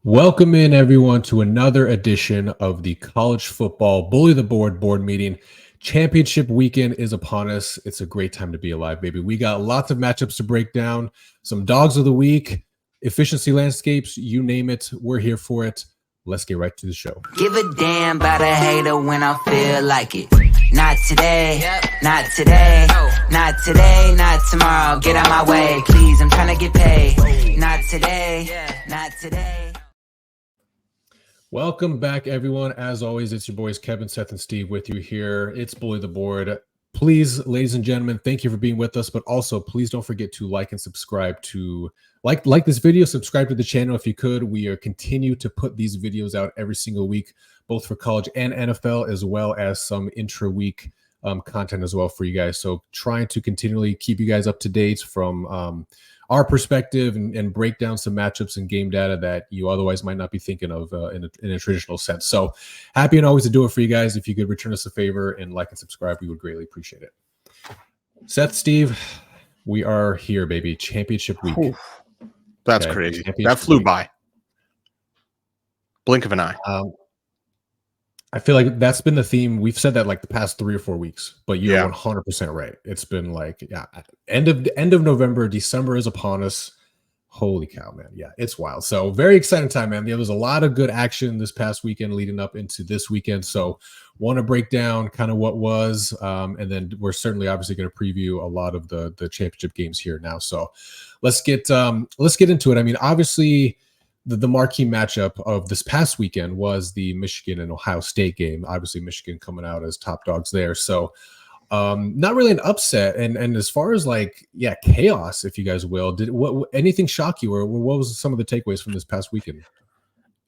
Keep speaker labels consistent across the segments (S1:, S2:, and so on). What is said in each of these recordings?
S1: Welcome in, everyone, to another edition of the College Football Bully the Board Meeting. Championship weekend is upon us. It's a great time to be alive, baby. We got lots of matchups to break down, some dogs of the week, efficiency landscapes, you name it. We're here for it. Let's get right to the show.
S2: Give a damn about a hater when I feel like it. Not today, not today, not today, not tomorrow. Get out my way, please. I'm trying to get paid. Not today, not today.
S1: Welcome back, everyone. As always, it's your boys Kevin, Seth, and Steve with you here. It's Bully the Board. Please, ladies and gentlemen, thank you for being with us, but also please don't forget to like and subscribe to like this video, subscribe to the channel if you could. We are continue to put these videos out every single week, both for college and NFL, as well as some intra-week content as well for you guys. So trying to continually keep you guys up to date from our perspective and break down some matchups and game data that you otherwise might not be thinking of in a traditional sense. So happy and always to do it for you guys. If you could return us a favor and like and subscribe, we would greatly appreciate it. Seth, Steve, we are here, baby. Championship week.
S3: Ooh, that's crazy. That flew by. Blink of an eye.
S1: I feel like that's been the theme. We've said that like the past 3 or 4 weeks, but you're 100% right. It's been like, end of November, December is upon us. Holy cow, man. Yeah, it's wild. So very exciting time, man. There was a lot of good action this past weekend leading up into this weekend. So want to break down kind of what was, and then we're certainly obviously going to preview a lot of the championship games here now. So let's get into it. I mean, obviously the marquee matchup of this past weekend was the Michigan and Ohio State game. Obviously, Michigan coming out as top dogs there. So not really an upset. And as far as chaos, if you guys will, did anything shock you, or what was some of the takeaways from this past weekend?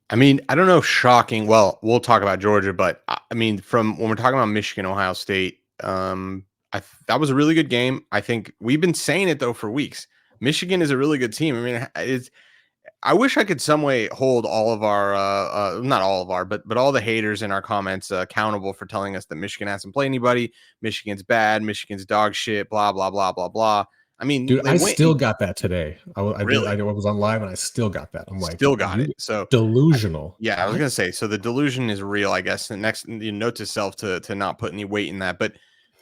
S3: I mean, I don't know, shocking. Well, we'll talk about Georgia, but I mean, from when we're talking about Michigan, Ohio State, that was a really good game. I think we've been saying it though for weeks. Michigan is a really good team. I mean, I wish I could some way hold all of our, not all of our, but all the haters in our comments accountable for telling us that Michigan hasn't played anybody. Michigan's bad. Michigan's dog shit. Blah blah blah blah blah. I mean,
S1: dude, I still got that today. I was on live and I still got that. I'm like,
S3: still got it. So
S1: delusional.
S3: I was gonna say. So the delusion is real, I guess. The next, note to self to not put any weight in that. But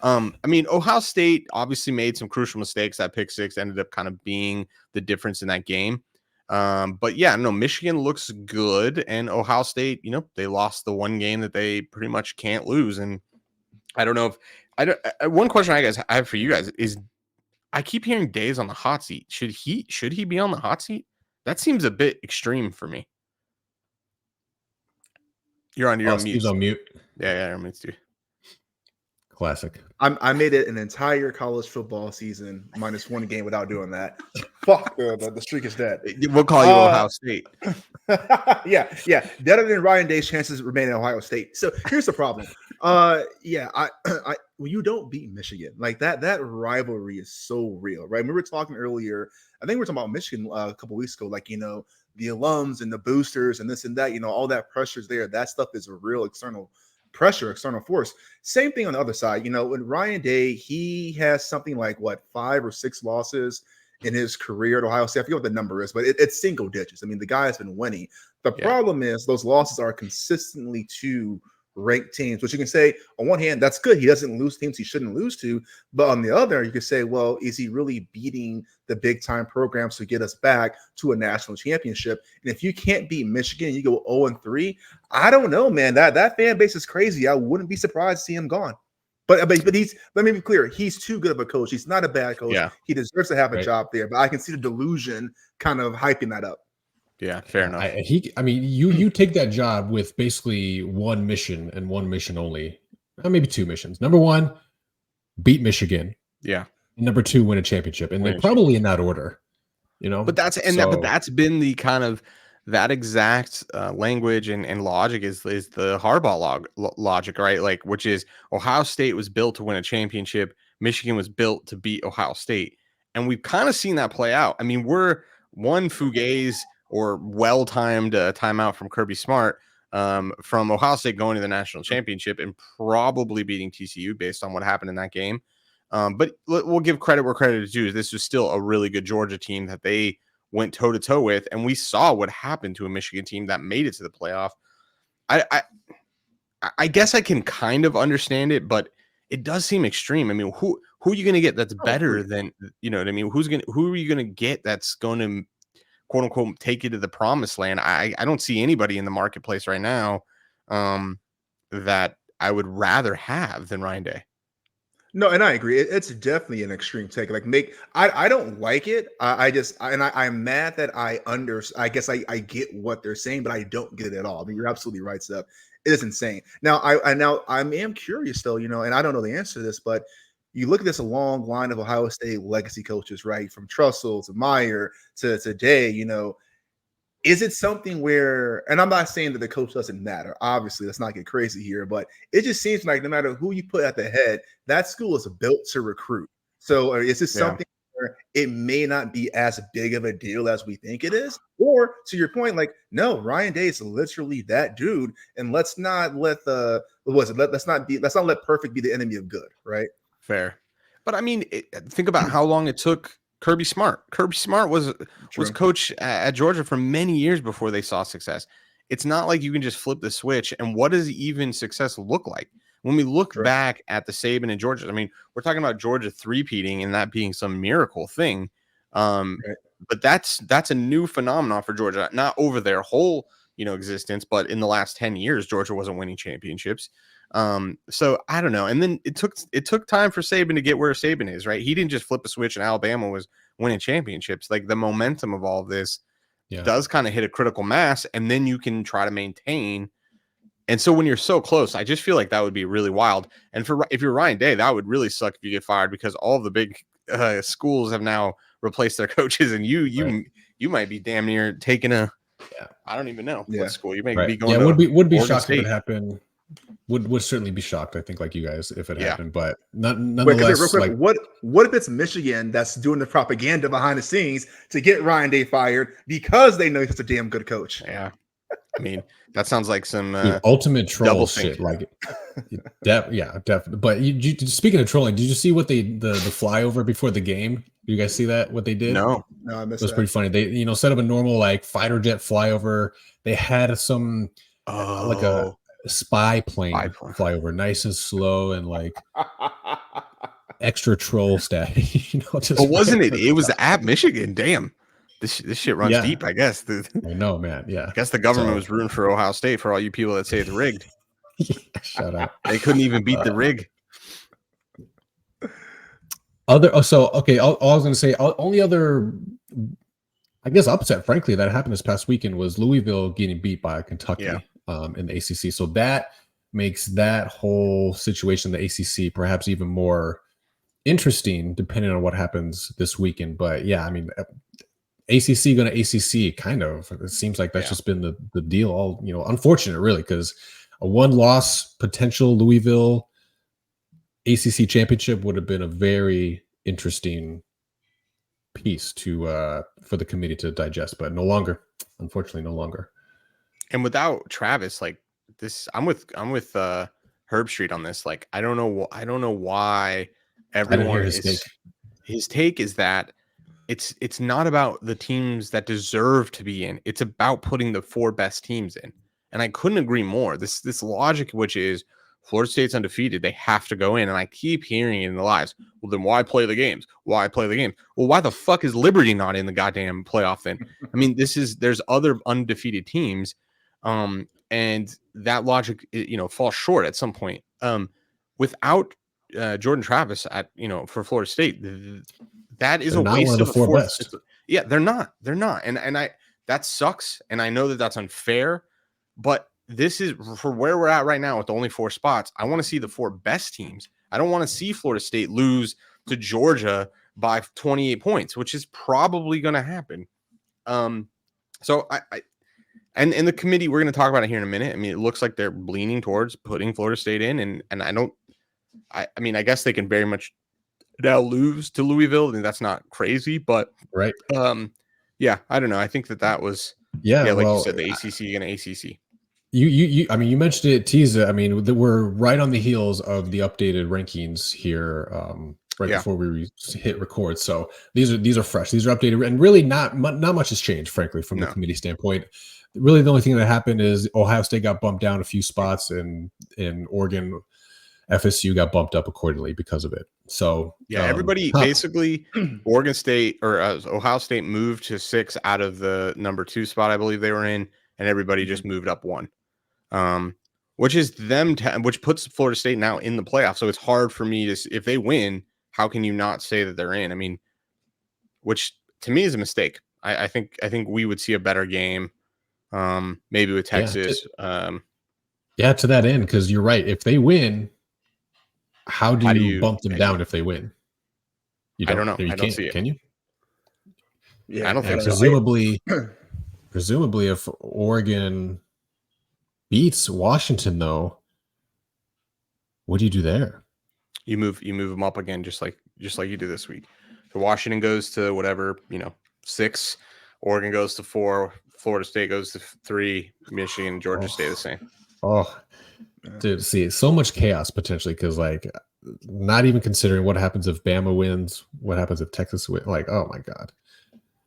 S3: I mean, Ohio State obviously made some crucial mistakes. That pick six ended up kind of being the difference in that game. But yeah, no, Michigan looks good, and Ohio State, they lost the one game that they pretty much can't lose. And I don't know if one question I have for you guys is, I keep hearing Dave's on the hot seat. Should he be on the hot seat? That seems a bit extreme for me. You're on mute.
S1: He's on mute.
S3: Yeah, I'm mute too.
S1: Classic.
S4: I made it an entire college football season minus one game without doing that. Fuck, the streak is dead.
S3: We'll call you Ohio State.
S4: yeah. Better than Ryan Day's chances remain in Ohio State. So here's the problem. I when you don't beat Michigan, like that rivalry is so real, right? We were talking earlier. I think we were talking about Michigan a couple weeks ago, like, the alums and the boosters and this and that, all that pressure's there. That stuff is a real external pressure, external force. Same thing on the other side. When Ryan Day, he has something like 5 or 6 losses in his career at Ohio State. I forget what the number is, but it's single digits. I mean, the guy has been winning. The problem is those losses are consistently to ranked teams, which you can say on one hand, that's good. He doesn't lose teams he shouldn't lose to. But on the other, you could say, well, is he really beating the big time programs to get us back to a national championship? And if you can't beat Michigan, you go 0-3. I don't know, man. That fan base is crazy. I wouldn't be surprised to see him gone. But he's, let me be clear, he's too good of a coach. He's not a bad coach.
S3: Yeah.
S4: He deserves to have a job there. But I can see the delusion kind of hyping that up.
S3: Yeah, fair enough.
S1: You take that job with basically one mission and one mission only, maybe 2 missions. Number 1, beat Michigan.
S3: Yeah.
S1: And number 2, win a championship, and they're probably in that order.
S3: But that's been the kind of that exact language and logic is the Harbaugh logic, right? Like, which is Ohio State was built to win a championship. Michigan was built to beat Ohio State, and we've kind of seen that play out. I mean, we're one fugaze or well-timed timeout from Kirby Smart from Ohio State going to the national championship and probably beating TCU based on what happened in that game. But we'll give credit where credit is due. This was still a really good Georgia team that they went toe to toe with, and we saw what happened to a Michigan team that made it to the playoff. I guess I can kind of understand it, but it does seem extreme. I mean, who are you going to get that's better than, you know what I mean? Who are you going to get that's going to quote unquote take you to the promised land? I don't see anybody in the marketplace right now that I would rather have than Ryan Day.
S4: No, and I agree. It's definitely an extreme take. Like, I don't like it. I'm mad that I guess I get what they're saying, but I don't get it at all. I mean, you're absolutely right, Steph. It is insane. Now, I am curious though, you know, and I don't know the answer to this, but you look at this long line of Ohio State legacy coaches, right? From Trussell to Meyer to Day, you know, is it something where, and I'm not saying that the coach doesn't matter. Obviously, let's not get crazy here, but it just seems like no matter who you put at the head, that school is built to recruit. So is this something where it may not be as big of a deal as we think it is? Or to your point, like, no, Ryan Day is literally that dude. And let's not let let's not let perfect be the enemy of good, right?
S3: Fair. But I mean, think about how long it took Kirby Smart. Kirby Smart was coach at Georgia for many years before they saw success. It's not like you can just flip the switch. And what does even success look like? When we look back at the Saban and Georgia, I mean, we're talking about Georgia three-peating and that being some miracle thing. But that's a new phenomenon for Georgia, not over their whole, you know, existence, but in the last 10 years, Georgia wasn't winning championships. So I don't know. And then it took time for Saban to get where Saban is, right? He didn't just flip a switch and Alabama was winning championships. Like the momentum of all of this does kind of hit a critical mass, and then you can try to maintain. And so when you're so close, I just feel like that would be really wild. And if you're Ryan Day, that would really suck if you get fired, because all the big schools have now replaced their coaches, and you might be damn near taking a I don't even know what school you may be going.
S1: Yeah, would be shocked if it happened. Would certainly be shocked, I think, like you guys, if it happened, but nonetheless.
S4: Real quick, what if it's Michigan that's doing the propaganda behind the scenes to get Ryan Day fired because they know he's such a damn good coach?
S3: Yeah, I mean, that sounds like some
S1: ultimate troll shit. Like, definitely. But speaking of trolling, did you see what the flyover before the game? Do you guys see that? What they did?
S3: No,
S4: I missed
S1: it. Was pretty funny. They, you know, set up a normal like fighter jet flyover. They had some like a spy plane flyover, nice and slow and like extra troll status. You know,
S3: but wasn't it? It was at Michigan. Damn. This shit runs deep, I guess.
S1: I know, man. Yeah.
S3: I guess the government was rooting for Ohio State for all you people that say it's rigged.
S1: Shut up.
S3: They couldn't even beat the rig.
S1: All I was going to say, only other, I guess, upset, frankly, that happened this past weekend was Louisville getting beat by Kentucky in the ACC. So that makes that whole situation, the ACC, perhaps even more interesting, depending on what happens this weekend. But yeah, I mean, ACC going to ACC, kind of. It seems like that's just been the deal. All, you know, unfortunate, really, because a one-loss potential Louisville ACC championship would have been a very interesting piece to for the committee to digest, but no longer. Unfortunately, no longer. And
S3: without Travis, like this, I'm with Herb Street on this. Like, I don't know why everyone his take is that it's not about the teams that deserve to be in. It's about putting the 4 best teams in. And I couldn't agree more. This logic, which is Florida State's undefeated, they have to go in. And I keep hearing it in the lives. Well, then why play the games? Why play the game? Well, why the fuck is Liberty not in the goddamn playoff then? I mean, there's other undefeated teams. And that logic, you know, falls short at some point. Without Jordan Travis for Florida State, that is a waste of the 4 best. Yeah, they're not. And that sucks. And I know that that's unfair, but this is for where we're at right now with only 4 spots. I want to see the 4 best teams. I don't want to see Florida State lose to Georgia by 28 points, which is probably going to happen. So and in the committee, we're going to talk about it here in a minute. I mean, it looks like they're leaning towards putting Florida State in, and I mean, I guess they can very much now lose to Louisville, and that's not crazy, but
S1: right.
S3: Yeah, I don't know. I think that was like you said, the ACC and ACC.
S1: I mean, you mentioned it, Tease. I mean, we're right on the heels of the updated rankings here, right before we hit record. So these are fresh. These are updated, and really not much has changed, frankly, from the committee standpoint. Really, the only thing that happened is Ohio State got bumped down a few spots, and in Oregon, FSU got bumped up accordingly because of it. So
S3: everybody basically Oregon State or Ohio State moved to 6 out of the number 2 spot, I believe they were in, and everybody just moved up 1. Which is which puts Florida State now in the playoff. So it's hard for me to, if they win, how can you not say that they're in? I mean, which to me is a mistake. I think we would see a better game, maybe with Texas.
S1: To that end, because you're right. If they win, how do you bump them down if they win?
S3: I don't know. I don't see it.
S1: Can you?
S3: Yeah, I don't think
S1: so. Presumably, if Oregon beats Washington, though, what do you do there?
S3: You move them up again, just like you do this week. So Washington goes to whatever, 6. Oregon goes to 4. Florida State goes to 3. Michigan, Georgia stay the same.
S1: Oh, dude, see, so much chaos potentially because, like, not even considering what happens if Bama wins, what happens if Texas wins. Like, oh my God,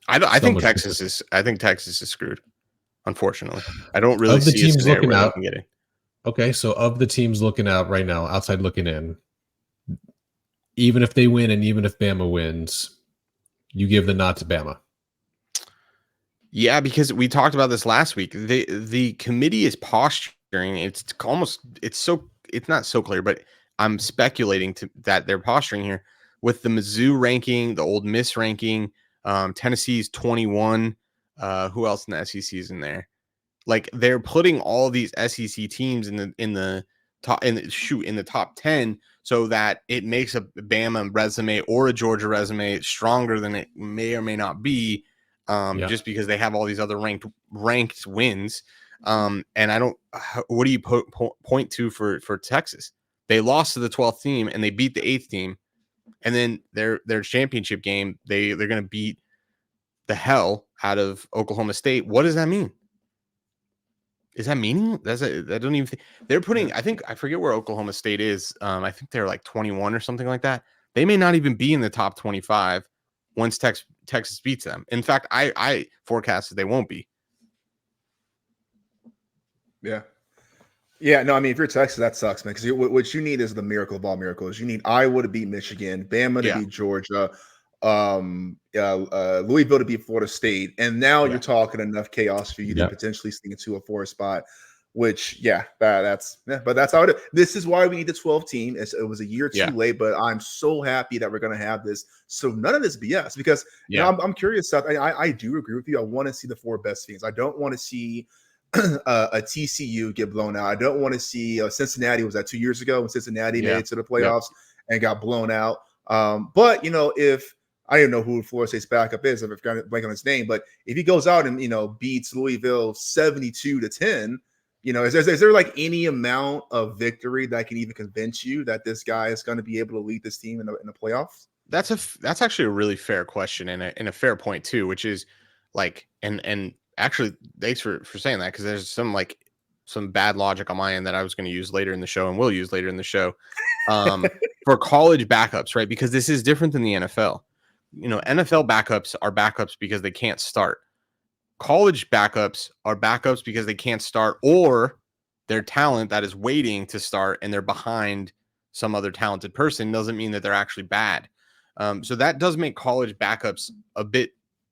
S3: I think Texas is screwed. Unfortunately, I don't really see
S1: the teams looking out.
S3: Getting.
S1: Okay, so of the teams looking out right now, outside looking in, even if they win and even if Bama wins, you give the nod to Bama.
S3: Yeah, because we talked about this last week. The committee is posturing. It's not so clear, but I'm speculating that they're posturing here with the Mizzou ranking, the Ole Miss ranking, Tennessee's 21. Who else in the SEC is in there? Like, they're putting all these SEC teams in the top 10 so that it makes a Bama resume or a Georgia resume stronger than it may or may not be, just because they have all these other ranked wins. And I don't. What do you point to for Texas? They lost to the 12th team and they beat the 8th team, and then their championship game they're going to beat the hell out of Oklahoma State. What does that mean? Is that meaning? I don't even think they're putting. I forget where Oklahoma State is. I think they're like 21 or something like that. They may not even be in the top 25 once Texas beats them. In fact, I forecast that they won't be.
S4: Yeah, no, I mean, if you're Texas, that sucks, man. Because what you need is the miracle of all miracles. You need Iowa to beat Michigan, Bama to beat Georgia, Louisville to beat Florida State, and now you're talking enough chaos for you to potentially sneak into a 4 spot. Which, that's how it is. This is why we need the 12 team. It was a year too late, but I'm so happy that we're going to have this. So none of this BS, because I'm curious. I do agree with you. I want to see the 4 best teams. I don't want to see a TCU get blown out. I don't want to see Cincinnati. Was that 2 years ago when Cincinnati made it to the playoffs and got blown out? But if I don't know who Florida State's backup is, I've got to blank on his name, but if he goes out and beats Louisville 72-10, is there like any amount of victory that can even convince you that this guy is going to be able to lead this team in the playoffs?
S3: That's actually a really fair question and a fair point too, which is like and actually, thanks for saying that, because there's some bad logic on my end that I was going to use later in the show and will use later in the show for college backups, right? Because this is different than the NFL. NFL backups are backups because they can't start. College backups are backups because they can't start, or their talent that is waiting to start and they're behind some other talented person doesn't mean that they're actually bad. So that does make college backups a bit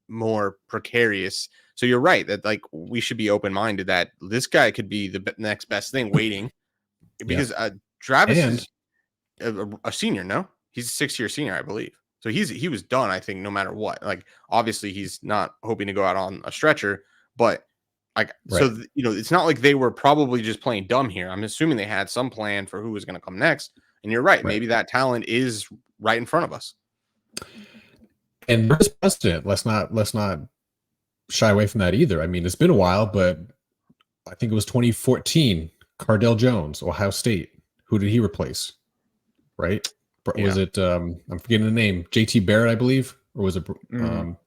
S3: more precarious. So you're right that like we should be open-minded that this guy could be the next best thing waiting, because Travis is a senior. No, he's a 6-year senior, I believe. So he was done, I think, no matter what. Like, obviously he's not hoping to go out on a stretcher, but so it's not like they were probably just playing dumb here. I'm assuming they had some plan for who was going to come next. And you're right. Maybe that talent is right in front of us.
S1: And there's precedent. Let's not shy away from that either. I mean, it's been a while, but I think it was 2014. Cardell Jones, Ohio State. Who did he replace? Right? Was it? I'm forgetting the name. JT Barrett, I believe, or was it?
S3: I don't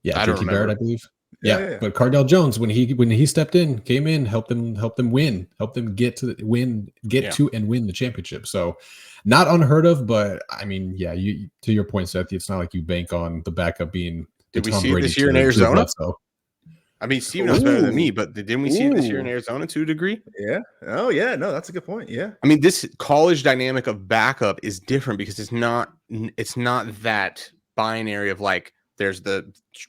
S1: JT
S3: remember.
S1: Barrett, I believe. Yeah, but Cardale Jones, when he stepped in, came in, helped them win, helped them get to and win the championship. So not unheard of, but I mean, yeah, you to your point, Seth, it's not like you bank on the backup being
S3: Did we
S1: Tom
S3: see it
S1: Brady
S3: this year in
S1: to Drew
S3: Arizona?
S1: Bledsoe.
S3: I mean, Steve knows better than me, but didn't we see it this year in Arizona to a degree?
S4: Yeah. Oh, yeah. No, that's a good point. Yeah.
S3: I mean, this college dynamic of backup is different because it's not that binary of like there's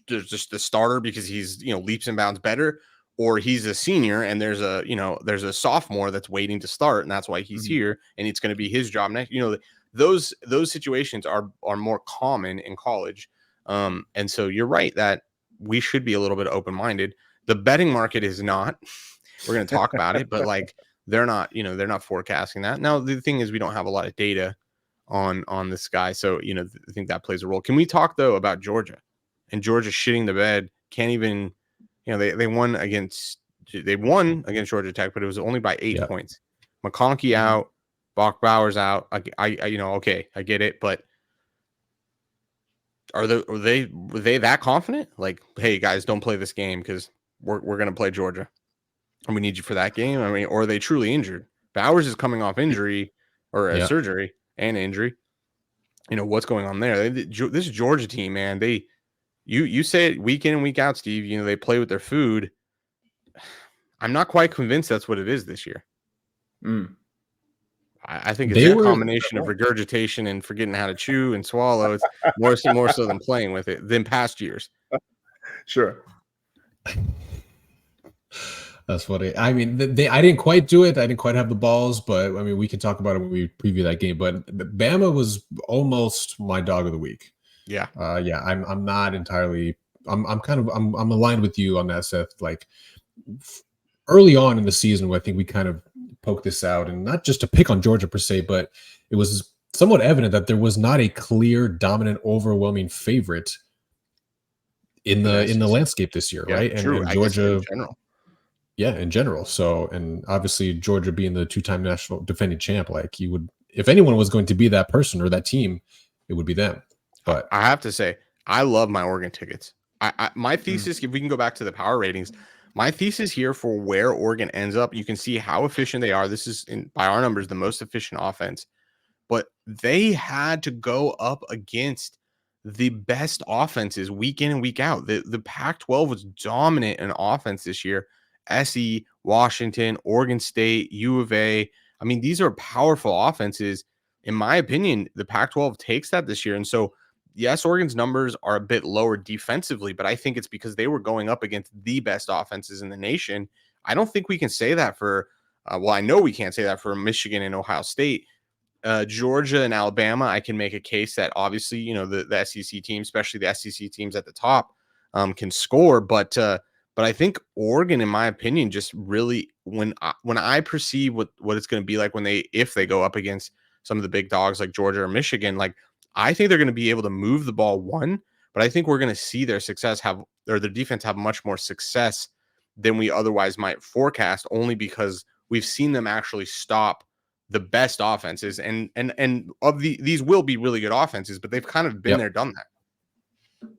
S3: just the starter because he's leaps and bounds better, or he's a senior and there's a sophomore that's waiting to start and that's why he's here and it's going to be his job next. Those situations are more common in college, and so you're right that we should be a little bit open-minded. The betting market is not. We're going to talk about it, but like they're not forecasting that. Now the thing is we don't have a lot of data on this guy, so I think that plays a role. Can we talk though about Georgia and Georgia shitting the bed? Can't even they won against Georgia Tech, but it was only by 8 points. McConkey out, Bach Bowers out. Okay, I get it, but were they that confident? Like, hey guys, don't play this game because we're gonna play Georgia and we need you for that game. I mean, or are they truly injured? Bowers is coming off injury or surgery and injury. What's going on there? This Georgia team, man, you say it week in and week out, Steve. They play with their food. I'm not quite convinced that's what it is this year. I think it's a combination of regurgitation and forgetting how to chew and swallow. It's more so than playing with it than past years.
S4: Sure.
S1: That's funny. I mean, I didn't quite do it. I didn't quite have the balls, but I mean, we can talk about it when we preview that game. But Bama was almost my dog of the week.
S3: Yeah.
S1: I'm not entirely. I'm aligned with you on that, Seth. Like early on in the season, I think we kind of poke this out, and not just to pick on Georgia per se, but it was somewhat evident that there was not a clear, dominant, overwhelming favorite in the landscape this year, right?
S3: True.
S1: And Georgia
S3: in general.
S1: Yeah, in general. So, and obviously Georgia being the two-time national defending champ, like you would, if anyone was going to be that person or that team, it would be them. But
S3: I have to say, I love my Oregon tickets. My thesis, if we can go back to the power ratings, my thesis here for where Oregon ends up, you can see how efficient they are. This is, by our numbers, the most efficient offense. But they had to go up against the best offenses week in and week out. The Pac-12 was dominant in offense this year. SE, Washington, Oregon State, U of A. I mean, these are powerful offenses. In my opinion, the Pac-12 takes that this year. And so, yes, Oregon's numbers are a bit lower defensively, but I think it's because they were going up against the best offenses in the nation. I don't think we can say that for, I know we can't say that for Michigan and Ohio State. Georgia and Alabama, I can make a case that obviously, the SEC teams, especially the SEC teams at the top, can score. But I think Oregon, in my opinion, just really when I perceive what it's going to be like if they go up against some of the big dogs like Georgia or Michigan, like I think they're going to be able to move the ball but I think we're going to see their defense have much more success than we otherwise might forecast, only because we've seen them actually stop the best offenses, and these will be really good offenses, but they've kind of been there, done that.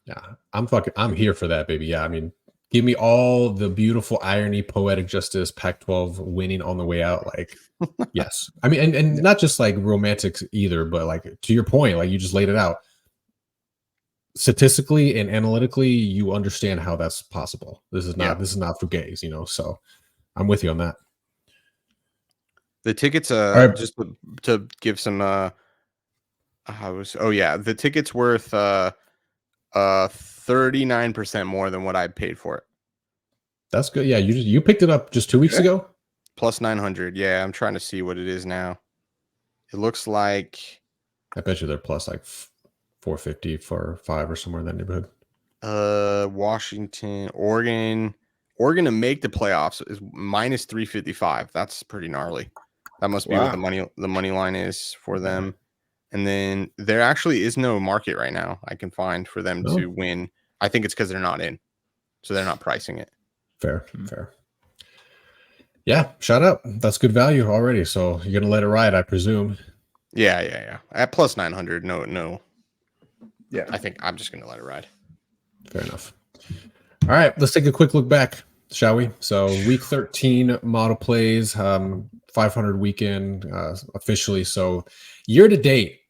S1: Yeah, I'm here for that, baby. Yeah, I mean, give me all the beautiful irony, poetic justice, Pac-12 winning on the way out. Like, yes. I mean, and not just like romantics either, but like to your point, like you just laid it out. Statistically and analytically, you understand how that's possible. This is not for gays, so I'm with you on that.
S3: The tickets, just to give some, the ticket's worth 39% more than what I paid for it.
S1: That's good. Yeah, you picked it up just 2 weeks ago.
S3: Plus 900. Yeah, I'm trying to see what it is now. It looks like,
S1: I bet you they're plus like 450 for 5 or somewhere in that neighborhood.
S3: Washington, Oregon to make the playoffs is minus 355. That's pretty gnarly. That must be what the money line is for them. And then there actually is no market right now I can find for them to win. I think it's because they're not in, so they're not pricing it.
S1: Fair. Yeah, shout out. That's good value already. So you're gonna let it ride, I presume.
S3: Yeah. At plus 900, no.
S4: Yeah,
S3: I think I'm just gonna let it ride.
S1: Fair enough. All right, let's take a quick look back, shall we? So week 13 model plays, 500 weekend officially. So year to date,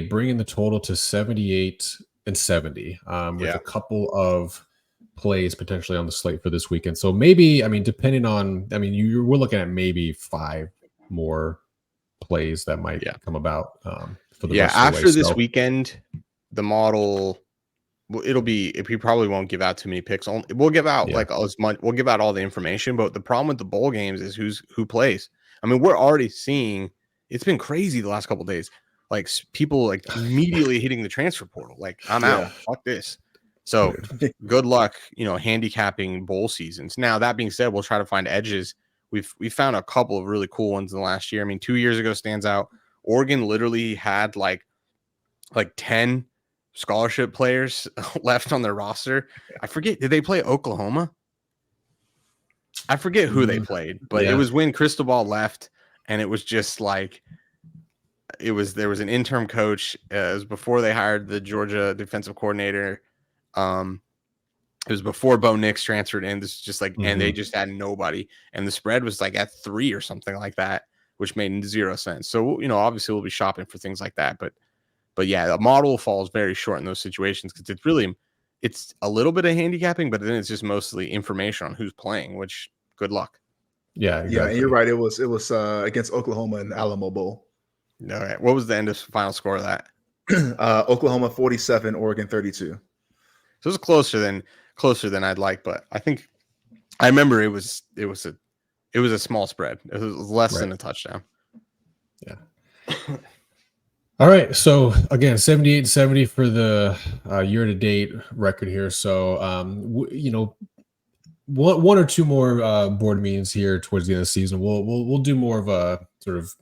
S1: bringing the total to 78 and 70 with a couple of plays potentially on the slate for this weekend. So maybe, I mean, depending on, I mean, we're looking at maybe 5 more plays that might come about for the rest of the way.
S3: After this weekend, the model, we probably won't give out too many picks. We'll give out like as much. We'll give out all the information. But the problem with the bowl games is who plays. I mean, we're already seeing it's been crazy the last couple of days. Like people like immediately hitting the transfer portal. Like I'm out. Fuck this. So good luck, handicapping bowl seasons. Now that being said, we'll try to find edges. We found a couple of really cool ones in the last year. I mean, 2 years ago stands out. Oregon literally had like 10 scholarship players left on their roster. I forget, did they play Oklahoma? I forget who they played, but it was when Cristobal left, and it was just like there was an interim coach. It was before they hired the Georgia defensive coordinator. It was before Bo Nix transferred in. This is just like, and they just had nobody, and the spread was like at 3 or something like that, which made 0 sense. So obviously we'll be shopping for things like that, but yeah, the model falls very short in those situations because it's a little bit of handicapping, but then it's just mostly information on who's playing, which good luck.
S1: Yeah, exactly.
S4: Yeah, and you're right. It was against Oklahoma in the Alamo Bowl.
S3: All right. What was the end of final score of that?
S4: Oklahoma 47, Oregon 32. So
S3: it was closer than I'd like, but I remember it was a small spread. It was less than a touchdown.
S1: Yeah. All right, so again, 78-70 for the year-to-date record here. So, one or two more board meetings here towards the end of the season. We'll do more of a sort of,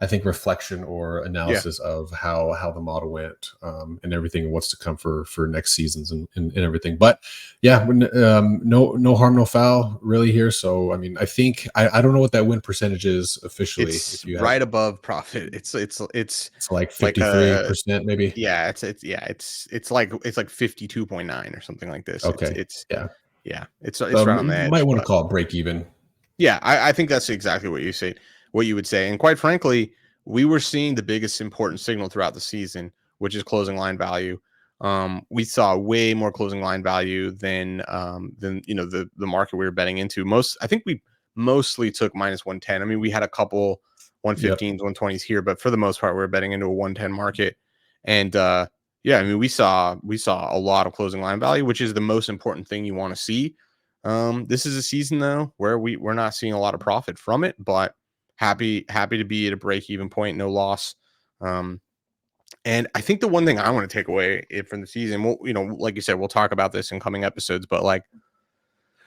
S1: I think, reflection or analysis of how the model went and everything, and what's to come for next seasons and everything. But yeah, no harm, no foul really here. So I mean, I think I don't know what that win percentage is officially.
S3: It's right above profit. It's
S1: like 53% maybe.
S3: Yeah, it's like 52.9 or something like this.
S1: Okay,
S3: it's right on the edge.
S1: You might want to call it break even.
S3: Yeah, I think that's exactly what you would say. And quite frankly, we were seeing the biggest important signal throughout the season, which is closing line value. We saw way more closing line value than the market we were betting into. I think we mostly took minus 110. I mean, we had a couple 115s, 120s here, but for the most part, we were betting into a 110 market. And I mean, we saw a lot of closing line value, which is the most important thing you want to see. This is a season though where we're not seeing a lot of profit from it, but happy to be at a break-even point, no loss. And I think the one thing I want to take away from the season, like you said, we'll talk about this in coming episodes, but like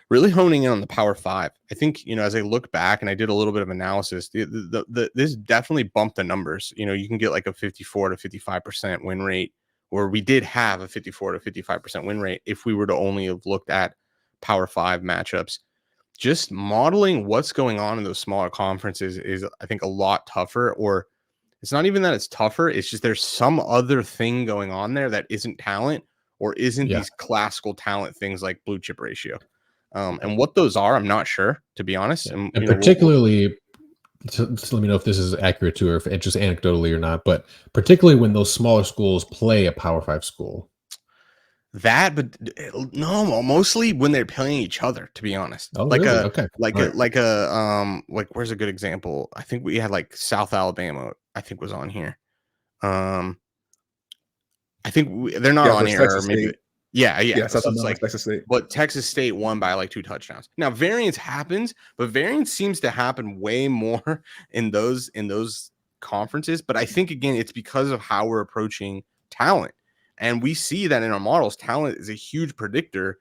S3: really honing in on the Power 5. I think, as I look back and I did a little bit of analysis, this definitely bumped the numbers. You can get like a 54 to 55% win rate, or we did have a 54 to 55% win rate if we were to only have looked at Power 5 matchups. Just modeling what's going on in those smaller conferences is, I think, a lot tougher. Or it's not even that it's tougher. It's just there's some other thing going on there that isn't talent or isn't these classical talent things like blue chip ratio. And what those are, I'm not sure, to be honest.
S1: And particularly, let me know if this is accurate too, or if it's just anecdotally or not, but particularly when those smaller schools play a Power 5 school.
S3: But no, mostly when they're playing each other, to be honest.
S1: Oh, really?
S3: Where's a good example? I think we had like South Alabama, I think, was on here. I think they're not on here. Or maybe, Texas State. But Texas State won by like 2 touchdowns. Now variance happens, but variance seems to happen way more in those conferences. But I think again, it's because of how we're approaching talent. And we see that in our models, talent is a huge predictor,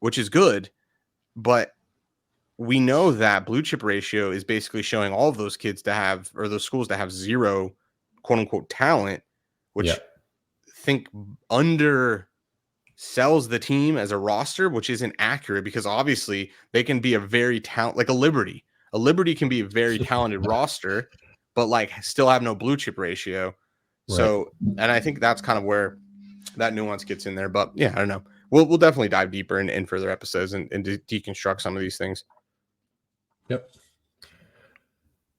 S3: which is good. But we know that blue chip ratio is basically showing all of those kids to have, or those schools to have 0 quote unquote talent, which I think undersells the team as a roster, which isn't accurate, because obviously they can be a very like a Liberty. A Liberty can be a very talented roster, but like still have no blue chip ratio. Right. So, and I think that's kind of where that nuance gets in there. But yeah, I don't know. we'll definitely dive deeper in further episodes and deconstruct some of these things.
S1: Yep.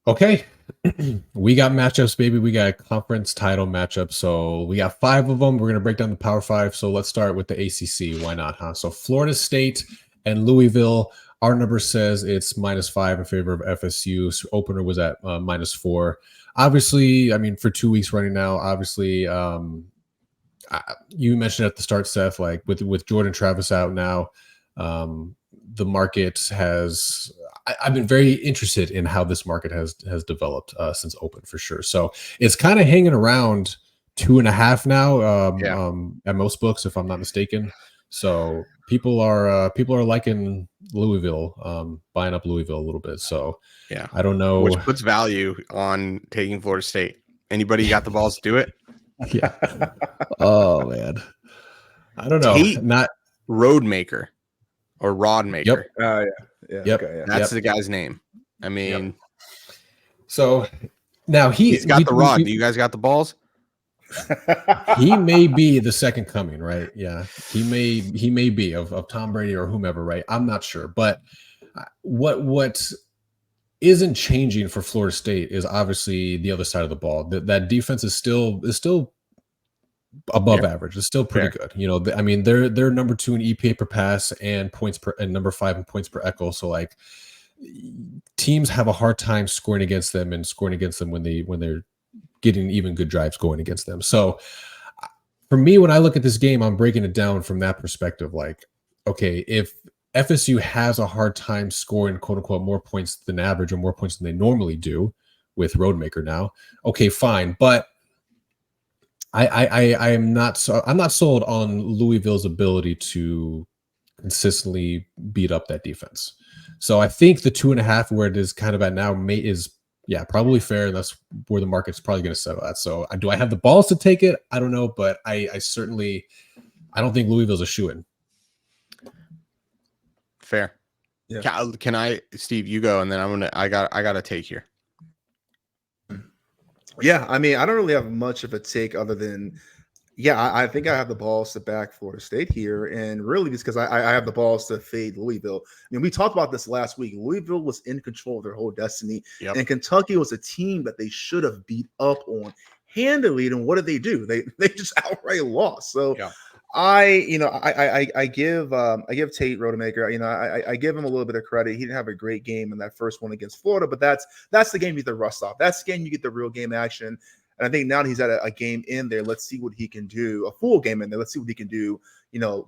S1: Okay. We got matchups, baby. We got conference title matchups. So we got 5 of them. We're going to break down the Power 5. So let's start with the ACC. Why not, huh? So Florida State and Louisville. Our number says it's -5 in favor of FSU. So opener was at -4. Obviously, I mean, for 2 weeks running now, obviously, you mentioned at the start, Seth, like with Jordan Travis out now, the market has. I've been very interested in how this market has developed since open, for sure. So it's kind of hanging around 2.5 now at most books, if I'm not mistaken. So people are liking Louisville, buying up Louisville a little bit. So
S3: yeah,
S1: I don't know,
S3: which puts value on taking Florida State. Anybody got the balls to do it?
S1: Yeah. Oh man, I don't know. Not
S3: Road Maker or Rod Maker.
S1: Yep.
S4: Yeah.
S1: Yep.
S4: Okay, yeah.
S3: That's the guy's name. I mean,
S1: so now
S3: he's got the rod. Do you guys got the balls?
S1: He may be the second coming, right? Yeah, he may be of Tom Brady or whomever, right? I'm not sure, but what isn't changing for Florida State is obviously the other side of the ball. That defense is still above average. It's still pretty good. You know, I mean, they're number 2 in EPA per pass and points per, and number 5 in points per echo. So like, teams have a hard time scoring against them when they're getting even good drives going against them. So for me, when I look at this game, I'm breaking it down from that perspective. Like, okay, if FSU has a hard time scoring quote unquote more points than average or more points than they normally do with Roadmaker now, okay, fine. But I'm not sold on Louisville's ability to consistently beat up that defense. So I think the 2.5 where it is kind of at now is probably fair, and that's where the market's probably going to settle at. So do I have the balls to take it? I don't know, but I don't think Louisville's a shoo-in.
S3: Fair.
S4: Yeah.
S3: Can I, Steve? You go, and then I got a take here.
S4: Yeah, I mean, I don't really have much of a take other than, I think I have the balls to back Florida State here, and really just because I have the balls to fade Louisville. I mean, we talked about this last week. Louisville was in control of their whole destiny, and Kentucky was a team that they should have beat up on handily. And what did they do? They just outright lost. So I give Tate Rodemaker, I give him a little bit of credit. He didn't have a great game in that first one against Florida, but that's the game you get the rust off. That's the game you get the real game action. And I think now that he's at a game in there, let's see what he can do, a full game in there. Let's see what he can do,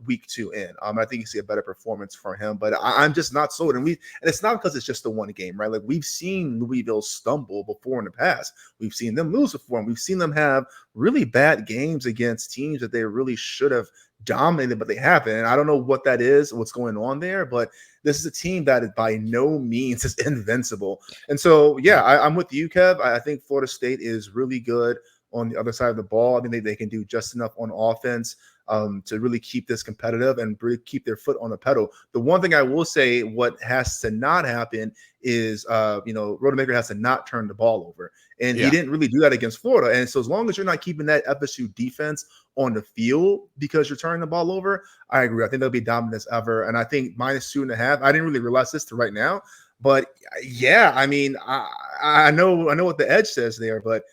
S4: week 2 in. I think you see a better performance from him, but I'm just not sold. And it's not because it's just the one game, right? Like, we've seen Louisville stumble before in the past. We've seen them lose before, and we've seen them have really bad games against teams that they really should have dominated, but they haven't. And I don't know what that is, what's going on there, but this is a team that by no means is invincible. And so, I'm with you, Kev. I think Florida State is really good on the other side of the ball. I mean, they can do just enough on offense to really keep this competitive and really keep their foot on the pedal. The one thing I will say, what has to not happen is, Rodemaker has to not turn the ball over. And he didn't really do that against Florida. And so as long as you're not keeping that FSU defense on the field because you're turning the ball over, I agree. I think they'll be dominant as ever. And I think -2.5, I didn't really realize this to right now. But I mean, I know what the edge says there, but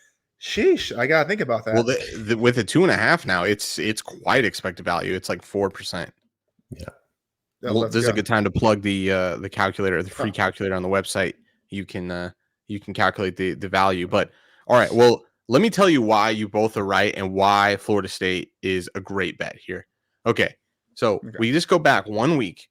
S4: sheesh, I gotta think about that.
S3: Well, with a 2.5 now, it's quite expected value. It's like 4%.
S1: Yeah.
S3: Well, this is a good time to plug the calculator, the free calculator on the website. You can calculate the value. But all right, well, let me tell you why you both are right and why Florida State is a great bet here. Okay, so we just go back 1 week.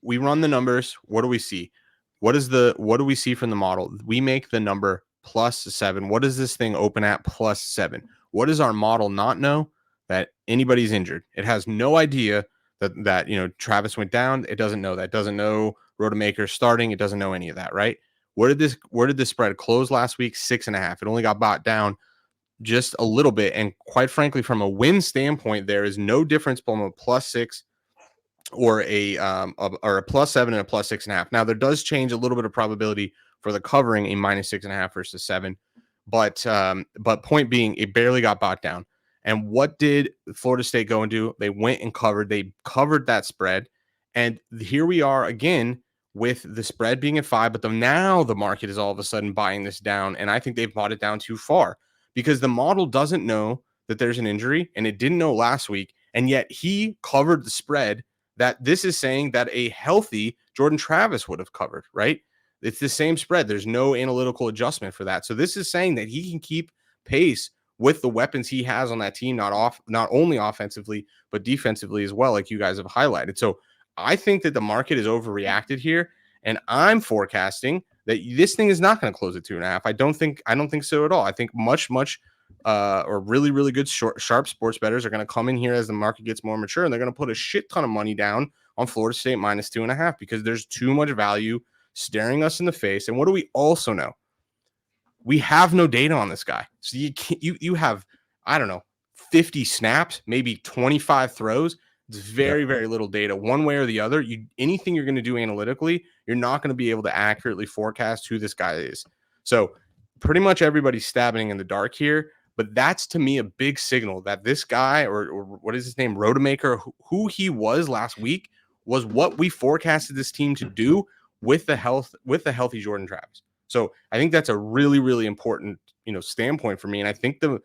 S3: We run the numbers. What do we see? What do we see from the model? We make the number +7. What does this thing open at? +7. What does our model not know? That anybody's injured. It has no idea that Travis went down. It doesn't know that. It doesn't know Rodemaker starting. It doesn't know any of that, right? Where did this spread close last week? 6.5. It only got bought down just a little bit. And quite frankly, from a win standpoint, there is no difference from a +6 or a +7 and a +6.5. Now, there does change a little bit of probability for the covering a -6.5 versus 7. But point being, it barely got bought down. And what did Florida State go and do? They went and covered. They covered that spread. And here we are again with the spread being at 5, but now the market is all of a sudden buying this down. And I think they've bought it down too far because the model doesn't know that there's an injury, and it didn't know last week. And yet he covered the spread that this is saying that a healthy Jordan Travis would have covered, right? It's the same spread. There's no analytical adjustment for that. So this is saying that he can keep pace with the weapons he has on that team, not only offensively, but defensively as well, like you guys have highlighted. So I think that the market is overreacted here, and I'm forecasting that this thing is not going to close at 2.5. I don't think so at all. I think much or really, really good sharp sports bettors are going to come in here as the market gets more mature, and they're going to put a shit ton of money down on Florida State minus 2.5 because there's too much value staring us in the face. And what do we also know? We have no data on this guy. So you have, I don't know, 50 snaps, maybe 25 throws. It's very, very little data one way or the other. Anything you're going to do analytically, you're not going to be able to accurately forecast who this guy is. So pretty much everybody's stabbing in the dark here, but that's to me a big signal that this guy, or what is his name, Rodemaker, who he was last week, was what we forecasted this team to do with the healthy Jordan Travis. So I think that's a really, really important, standpoint for me. And I think the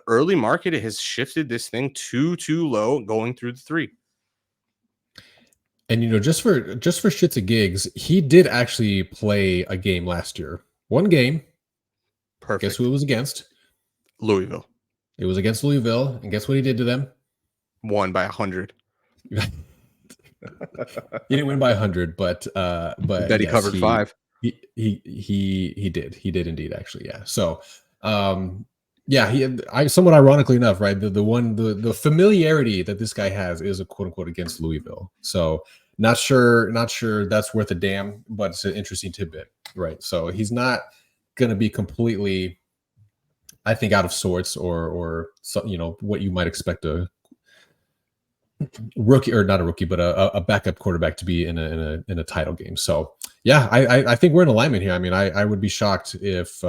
S3: early market has shifted this thing too low going through the 3.
S1: And just for shits and gigs, he did actually play a game last year. One game.
S3: Perfect.
S1: Guess who it was against?
S3: Louisville.
S1: It was against Louisville, and guess what he did to them?
S3: Won by 100.
S1: He didn't win by 100, but
S3: that he covered 5.
S1: He did indeed, actually. Yeah. So somewhat ironically enough, right? The familiarity that this guy has is a quote unquote against Louisville. So not sure that's worth a damn, but it's an interesting tidbit, right? So he's not going to be completely, I think, out of sorts or what you might expect a rookie, or not a rookie, but a backup quarterback to be in a title game. So yeah, I think we're in alignment here. I mean, I would be shocked if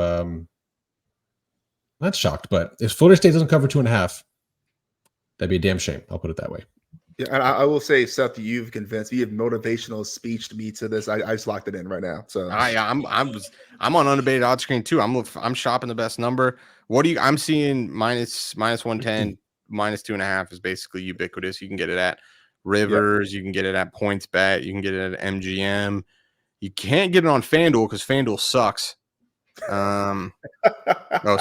S1: not shocked, but if Florida State doesn't cover 2.5, that'd be a damn shame. I'll put it that way.
S4: Yeah, and I will say, Seth, you've convinced me. You have motivational speech to me to this. I just locked it in right now. So
S3: I'm on Unabated odds screen too. I'm shopping the best number. I'm seeing minus 110, minus 2.5 is basically ubiquitous. You can get it at Rivers, You can get it at PointsBet, you can get it at MGM. You can't get it on FanDuel because FanDuel sucks. Oh,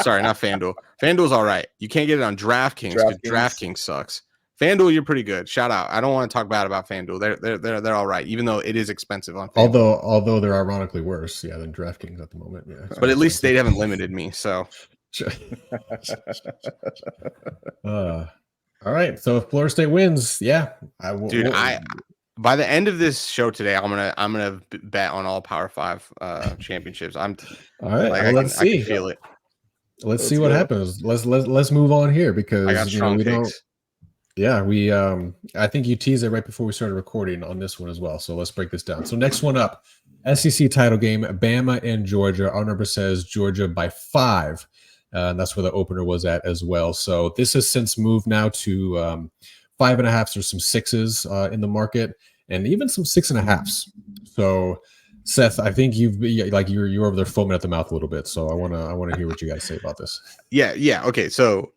S3: sorry, not FanDuel. FanDuel's all right. You can't get it on DraftKings because DraftKings sucks. FanDuel, you're pretty good. Shout out. I don't want to talk bad about FanDuel. They're all right, even though it is expensive on FanDuel.
S1: Although they're ironically worse, than DraftKings at the moment. Yeah.
S3: But at least they haven't limited me. So
S1: all right. So if Florida State wins,
S3: dude, by the end of this show today, I'm gonna bet on all Power 5 championships.
S1: All right. Let's see.
S3: I can feel it.
S1: Let's see what happens. Let's move on here because
S3: I got strong takes.
S1: Yeah, I think you teased it right before we started recording on this one as well. So let's break this down. So next one up, SEC title game, Bama and Georgia. Our number says Georgia by 5. And that's where the opener was at as well. So this has since moved now to 5.5s. There's some 6s in the market, and even some 6.5s. So Seth, I think you're over there foaming at the mouth a little bit. So I want to hear what you guys say about this.
S3: Yeah. Okay. So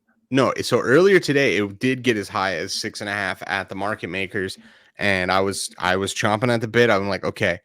S3: earlier today it did get as high as 6.5 at the market makers, and I was chomping at the bit. I'm like, okay,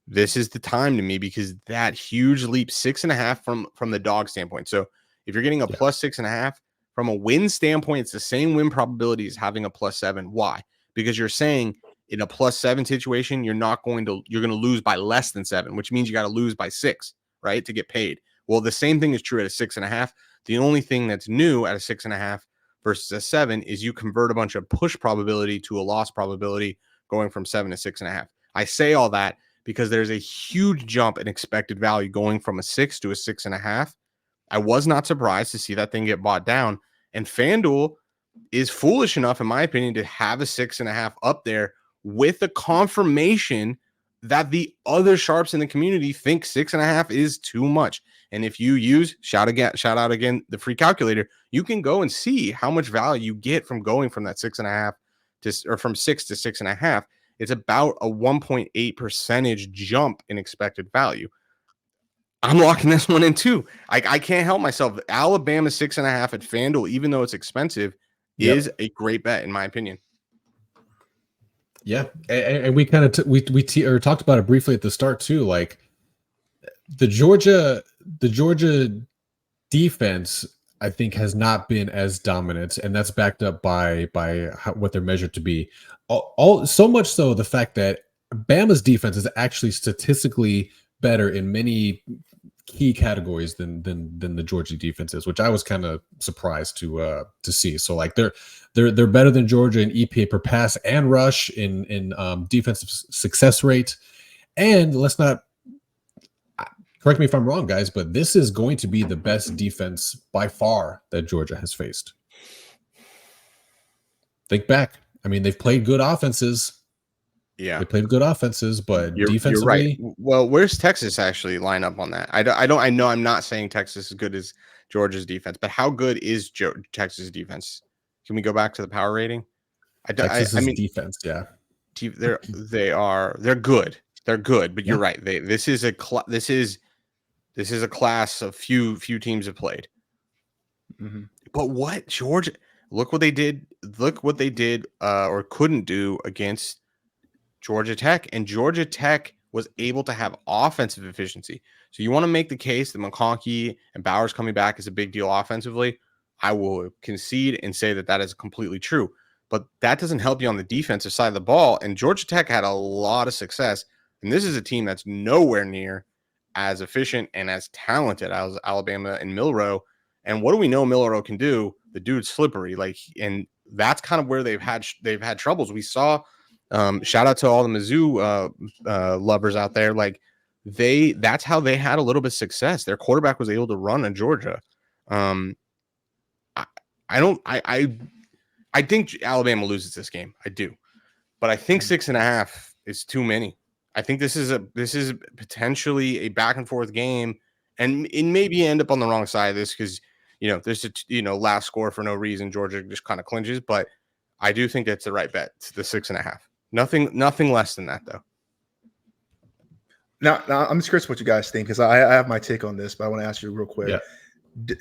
S3: this is the time to me because that huge leap, 6.5 from the dog standpoint. So if you're getting a plus 6.5 from a win standpoint, it's the same win probability as having a plus 7. Why? Because you're saying in a plus 7 situation, you're going to lose by less than 7, which means you got to lose by 6, right, to get paid. Well, the same thing is true at a 6.5. The only thing that's new at a 6.5 versus a 7 is you convert a bunch of push probability to a loss probability going from 7 to 6.5. I say all that because there's a huge jump in expected value going from a 6 to a 6.5. I was not surprised to see that thing get bought down. And FanDuel is foolish enough, in my opinion, to have a 6.5 up there with the confirmation that the other sharps in the community think 6.5 is too much. And if you use shout out again the free calculator, you can go and see how much value you get from going from that 6.5 or from 6 to 6.5. It's about a 1.8% jump in expected value. I'm locking this one in too. I can't help myself. Alabama 6.5 at FanDuel, even though it's expensive, is a great bet in my opinion.
S1: Yeah, and we kind of we talked about it briefly at the start too. Like the Georgia defense, I think, has not been as dominant, and that's backed up by what they're measured to be. All so much so the fact that Bama's defense is actually statistically better in many key categories than the Georgia defense is, which I was kind of surprised to see. So like they're better than Georgia in EPA per pass and rush in defensive success rate. And let's not correct me if I'm wrong, guys, but this is going to be the best defense by far that Georgia has faced. Think back. I mean, they've played good offenses.
S3: Yeah,
S1: they played good offenses, but defensively,
S3: you're right. Well, where's Texas actually line up on that? I know I'm not saying Texas is as good as Georgia's defense, but how good is Texas defense? Can we go back to the power rating?
S1: I mean, defense, yeah,
S3: they're good. They're good, but you're right. This is a class of few teams have played.
S4: Mm-hmm.
S3: But what Georgia? Look what they did or couldn't do against Georgia Tech, and Georgia Tech was able to have offensive efficiency. So you want to make the case that McConkey and Bowers coming back is a big deal offensively. I will concede and say that is completely true, but that doesn't help you on the defensive side of the ball. And Georgia Tech had a lot of success, and this is a team that's nowhere near as efficient and as talented as Alabama and Milroe. And what do we know Milroe can do? The dude's slippery, and that's kind of where they've had troubles. We saw. Shout out to all the Mizzou lovers out there. Like that's how they had a little bit of success. Their quarterback was able to run in Georgia. I think Alabama loses this game. I do, but I think 6.5 is too many. I think this is potentially a back and forth game, and it maybe end up on the wrong side of this because there's a last score for no reason. Georgia just kind of clinches, but I do think that's the right bet. It's the 6.5. Nothing less than that, though.
S4: Now I'm just curious what you guys think because I have my take on this, but I want to ask you real quick. Yeah.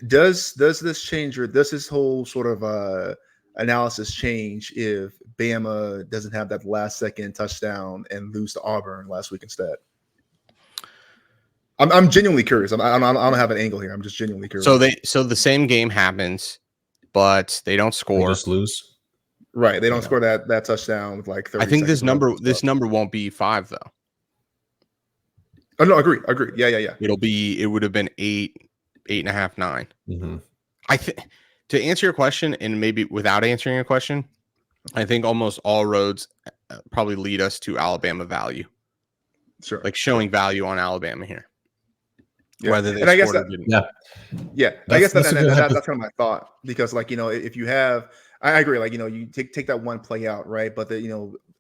S4: Does this change or does this whole sort of analysis change if Bama doesn't have that last second touchdown and lose to Auburn last week instead? I'm genuinely curious. I don't have an angle here. I'm just genuinely curious.
S3: So the same game happens, but they don't score.
S1: They just lose.
S4: Right, they don't score that touchdown with like 30
S3: I think
S4: seconds.
S3: this number won't be 5 though.
S4: Oh no, agree. Yeah.
S3: It would have been 8.5, 9.
S1: Mm-hmm.
S3: I think to answer your question, and maybe without answering your question, I think almost all roads probably lead us to Alabama value.
S4: Sure,
S3: like showing value on Alabama here.
S4: Yeah.
S3: Whether they
S4: and I guess
S3: scored
S4: that,
S3: or didn't.
S4: Yeah. I guess that's kind of my thought because if you have. I agree. You take that one play out, right? But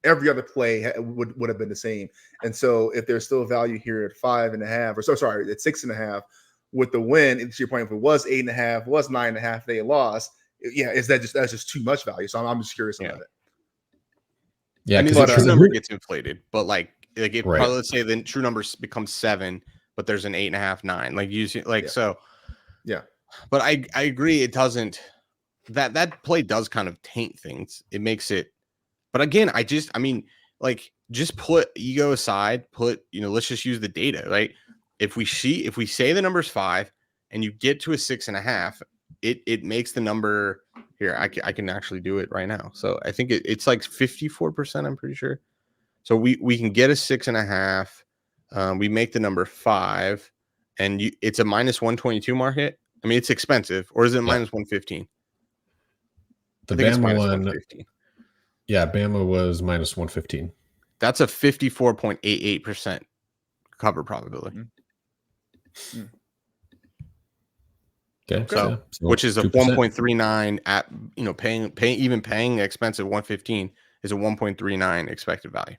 S4: every other play would have been the same. And so if there's still value here at 5.5 at 6.5 with the win, to your point, if it was 8.5, was 9.5, they lost. Yeah. That's just too much value. So I'm just curious about it.
S3: Yeah. I mean, the true number gets inflated, but if probably, let's say the true number becomes 7, but there's an 8.5, 9, so. Yeah. But I agree. It doesn't. That play does kind of taint things. It makes it, but again, just put ego aside, let's just use the data, right? If we say the number's 5 and you get to a 6.5, it makes the number here. I can actually do it right now. So I think it's like 54%. I'm pretty sure. So we can get a 6.5. We make the number 5 and it's a minus 122 market. I mean, it's expensive, or is it minus 115?
S1: The Bama one, Bama was minus 115.
S3: That's a 54.88% cover probability.
S1: Mm-hmm. Okay,
S3: so which is a 1.39 at paying expensive 115 is a 1.39 expected value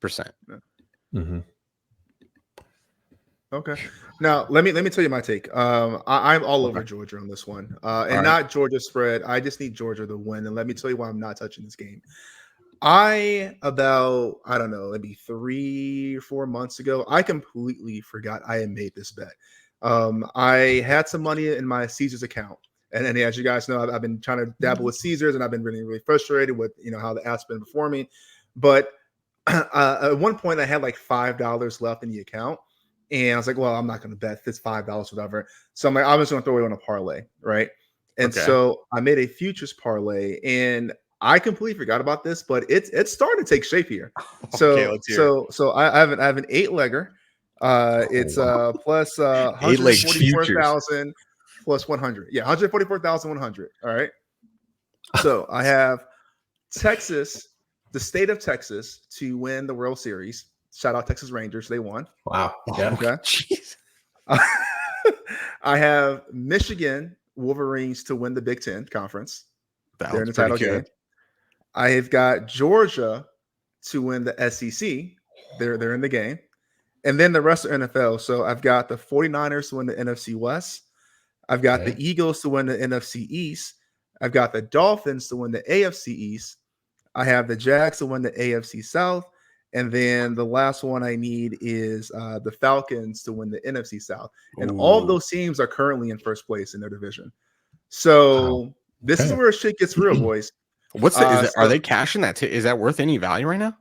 S3: %.
S1: Mm-hmm.
S4: Okay. Now let me tell you my take. I'm all over Georgia on this one, and not Georgia spread. I just need Georgia to win, and let me tell you why I'm not touching this game. I don't know, maybe 3 or 4 months ago, I completely forgot I had made this bet. I had some money in my Caesars account, and as you guys know, I've been trying to dabble with Caesars, and I've been really frustrated with how the app's been performing. But at one point, I had like $5 left in the account, and I was like, well, I'm not going to bet this $5, whatever. So I'm like, I'm just going to throw it on a parlay, right? And so I made a futures parlay, and I completely forgot about this, but it's starting to take shape here. So I have an 8-legger. It's plus 144,000 plus 100. Yeah, 144,100. All right. So I have Texas, the state of Texas, to win the World Series. Shout out Texas Rangers. They won.
S1: Wow. Yeah.
S4: Okay. Jeez. I have Michigan Wolverines to win the Big Ten Conference. They're in the title game. I have got Georgia to win the SEC. They're in the game. And then the rest are NFL. So I've got the 49ers to win the NFC West. I've got the Eagles to win the NFC East. I've got the Dolphins to win the AFC East. I have the Jags to win the AFC South. And then the last one I need is the Falcons to win the NFC South. And all of those teams are currently in first place in their division. So this is where shit gets real, boys.
S3: What's are they cashing that? Is that worth any value right now?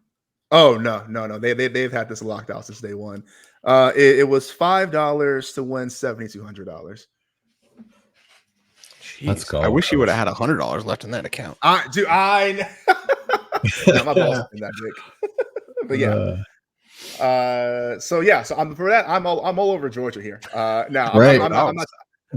S4: Oh no. They've had this locked out since day one. It was $5 to win $7,200.
S1: Let's go.
S3: I wish you would have had $100 left in that account.
S4: My boss in that dick. But yeah. So I'm for that. I'm all over Georgia here. Now I'm not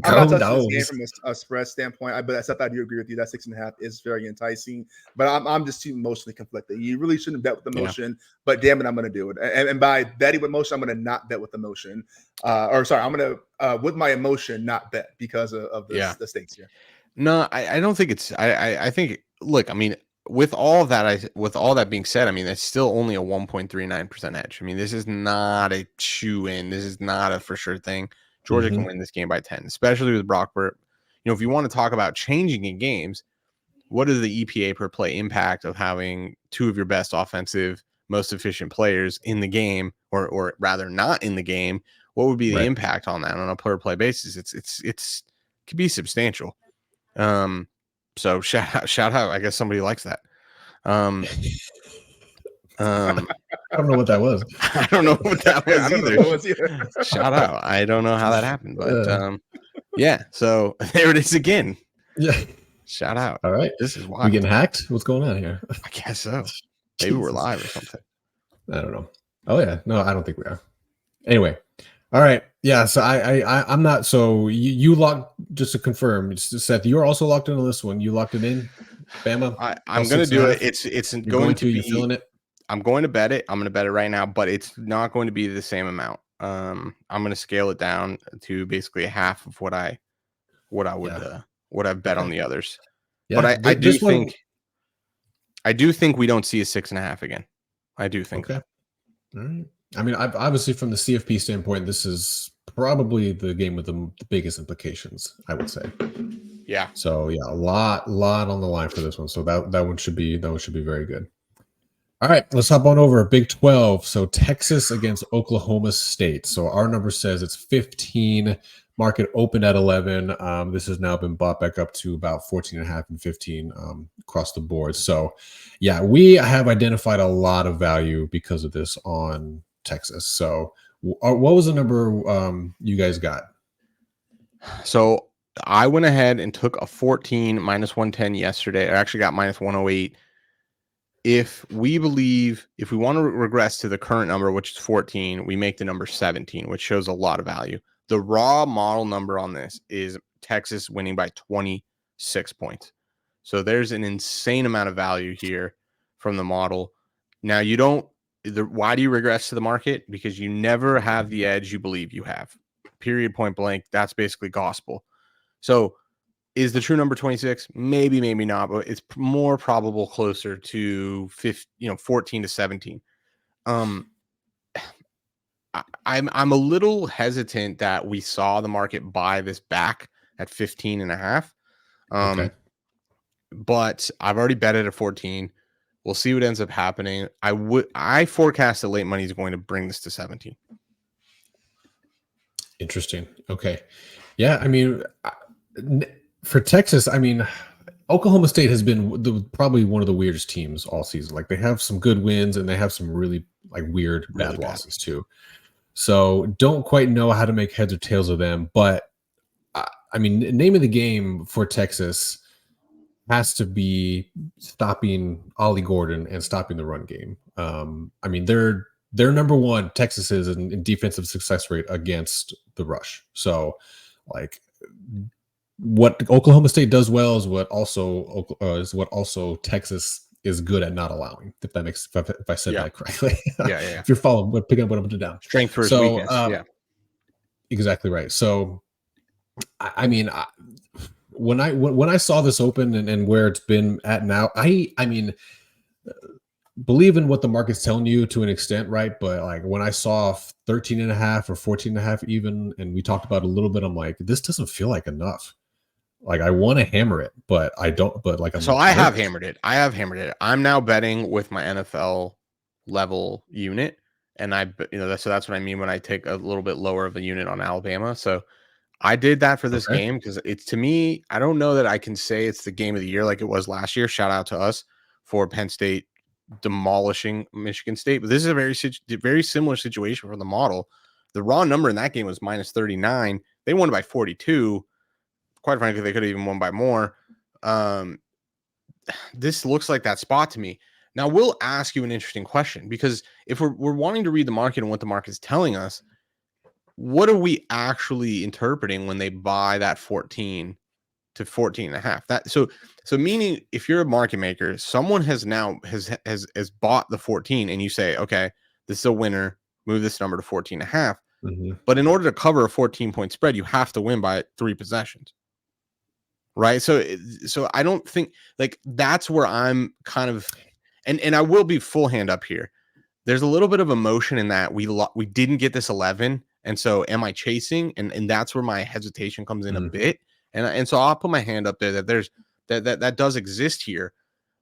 S4: touching this game from a spread standpoint, but except I do agree with you that 6.5 is very enticing. But I'm just too emotionally conflicted. You really shouldn't bet with emotion, but damn it, I'm going to do it. And by betting with emotion, I'm going to not bet with emotion. I'm going to with my emotion not bet because of the stakes here.
S3: No, I don't think it's. I think. Look, I mean, with all that being said, I mean, it's still only a 1.39% edge. I mean, this is not a shoe in. This is not a for sure thing. Georgia can win this game by 10, especially with Brock Burt. If you want to talk about changing in games, what is the EPA per play impact of having two of your best offensive, most efficient players in the game, or rather not in the game? What would be the impact on that on a per play basis? It could be substantial. So shout out. I guess somebody likes that.
S1: I don't know what that was.
S3: I don't know what that was either. Shout out. I don't know how that happened, but yeah. So there it is again.
S1: Yeah.
S3: Shout out.
S1: All right.
S3: This is wild.
S1: We getting hacked? What's going on here?
S3: I guess so. Maybe we're live or something.
S1: I don't know. Oh yeah. No, I don't think we are. Anyway. All right. Yeah. So I'm not. So you locked, just to confirm, Seth, you're also locked into this one. You locked it in, Bama.
S3: I'm going to do it. It's going to be.
S1: You feeling it?
S3: I'm going to bet it. I'm going to bet it right now, but it's not going to be the same amount. I'm going to scale it down to basically half of what I've bet on the others. Yeah, but I do think we don't see a 6.5 again. I do think.
S1: Okay. All right. I mean, obviously from the CFP standpoint, this is probably the game with the biggest implications, I would say.
S3: Yeah.
S1: So yeah, a lot on the line for this one. So that one should be very good. All right, let's hop on over. Big 12. So Texas against Oklahoma State. So our number says it's 15. Market opened at 11. This has now been bought back up to about 14.5 and 15 across the board. So yeah, we have identified a lot of value because of this on Texas. So what was the number you guys got?
S3: So I went ahead and took a 14 minus 110 yesterday. I actually got minus 108. If we want to regress to the current number, which is 14, we make the number 17, which shows a lot of value. The raw model number on this is Texas winning by 26 points. So there's an insane amount of value here from the model. Now why do you regress to the market? Because you never have the edge you believe you have. Period, point blank. That's basically gospel. So is the true number 26? Maybe, maybe not, but it's more probable closer to 14 to 17. I'm a little hesitant that we saw the market buy this back at 15.5.
S1: Okay.
S3: But I've already bet it at 14. We'll see what ends up happening. I forecast that late money is going to bring this to 17.
S1: Interesting. Okay. Yeah. I mean, for Texas, I mean, Oklahoma State has been probably one of the weirdest teams all season. Like they have some good wins and they have some really like weird
S3: Really
S1: bad
S3: bad.
S1: losses too. So don't quite know how to make heads or tails of them. But I mean, name of the game for Texas has to be stopping Ollie Gordon and stopping the run game. I mean, they're number one, Texas is in defensive success rate against the rush. So like what Oklahoma State does well is what also Texas is good at not allowing. If that makes if I said that correctly.
S3: Yeah.
S1: If you're following, picking up what I'm putting down.
S3: Strength versus weakness. Yeah.
S1: Exactly right. So I mean, when I saw this open and where it's been at now, I mean, believe in what the market's telling you to an extent, right? But like when I saw 13.5 or 14.5 even, and we talked about it a little bit, I'm like, this doesn't feel like enough. Like I want to hammer it, but I don't. But like,
S3: I have hammered it. I'm now betting with my NFL level unit, and that's what I mean when I take a little bit lower of a unit on Alabama. So I did that for this game because it's, to me, I don't know that I can say it's the game of the year like it was last year. Shout out to us for Penn State demolishing Michigan State, but this is a very similar situation for the model. The raw number in that game was -39. They won by 42. Quite frankly, they could have even won by more. This looks like that spot to me. Now, we'll ask you an interesting question, because if we're wanting to read the market and what the market is telling us, what are we actually interpreting when they buy that 14 to 14.5? So meaning if you're a market maker, someone has bought the 14 and you say, okay, this is a winner, move this number to 14.5.
S1: Mm-hmm.
S3: But in order to cover a 14-point spread, you have to win by 3 possessions. Right. So I don't think like that's where I'm kind of, and I will be full hand up here. There's a little bit of emotion in that we didn't get this 11. And so am I chasing? And that's where my hesitation comes in a bit. And so I'll put my hand up there that there's that does exist here.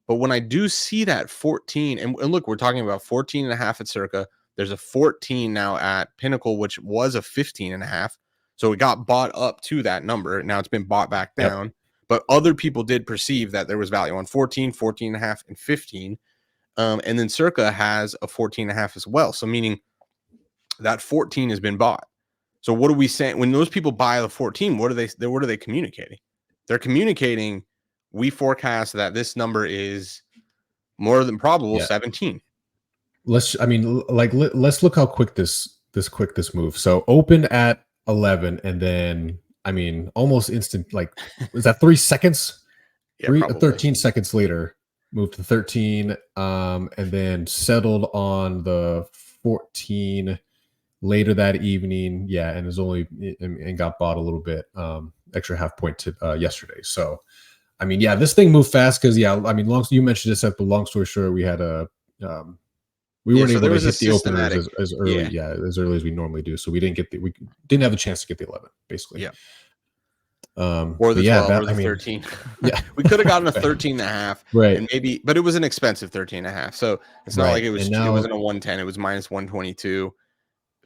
S3: But when I do see that 14, and look, we're talking about 14.5 at Circa. There's a 14 now at Pinnacle, which was a 15.5. So it got bought up to that number. Now it's been bought back down. Yep. But other people did perceive that there was value on 14, 14.5, and 15. And then Circa has a 14.5 as well. So meaning that 14 has been bought. So what are we saying when those people buy the 14? What are they communicating? They're communicating, we forecast that this number is more than probable 17.
S1: Let's look how quick this move. So open at 11 and then almost instant, like was that 3 seconds? 13 seconds later, moved to 13, and then settled on the 14 later that evening. Yeah, and is only and got bought a little bit, extra half point to yesterday. So, this thing moved fast because you mentioned this at the long story short, we had a we weren't able to hit the openers as early, as early as we normally do. So we didn't have the chance to get the 11, basically.
S3: Yeah. Or the 12 or the 13.
S1: Yeah.
S3: We could have gotten a 13.5.
S1: Right.
S3: And maybe, but it was an expensive 13.5. So it's not like it was, it wasn't a 110. It was -122.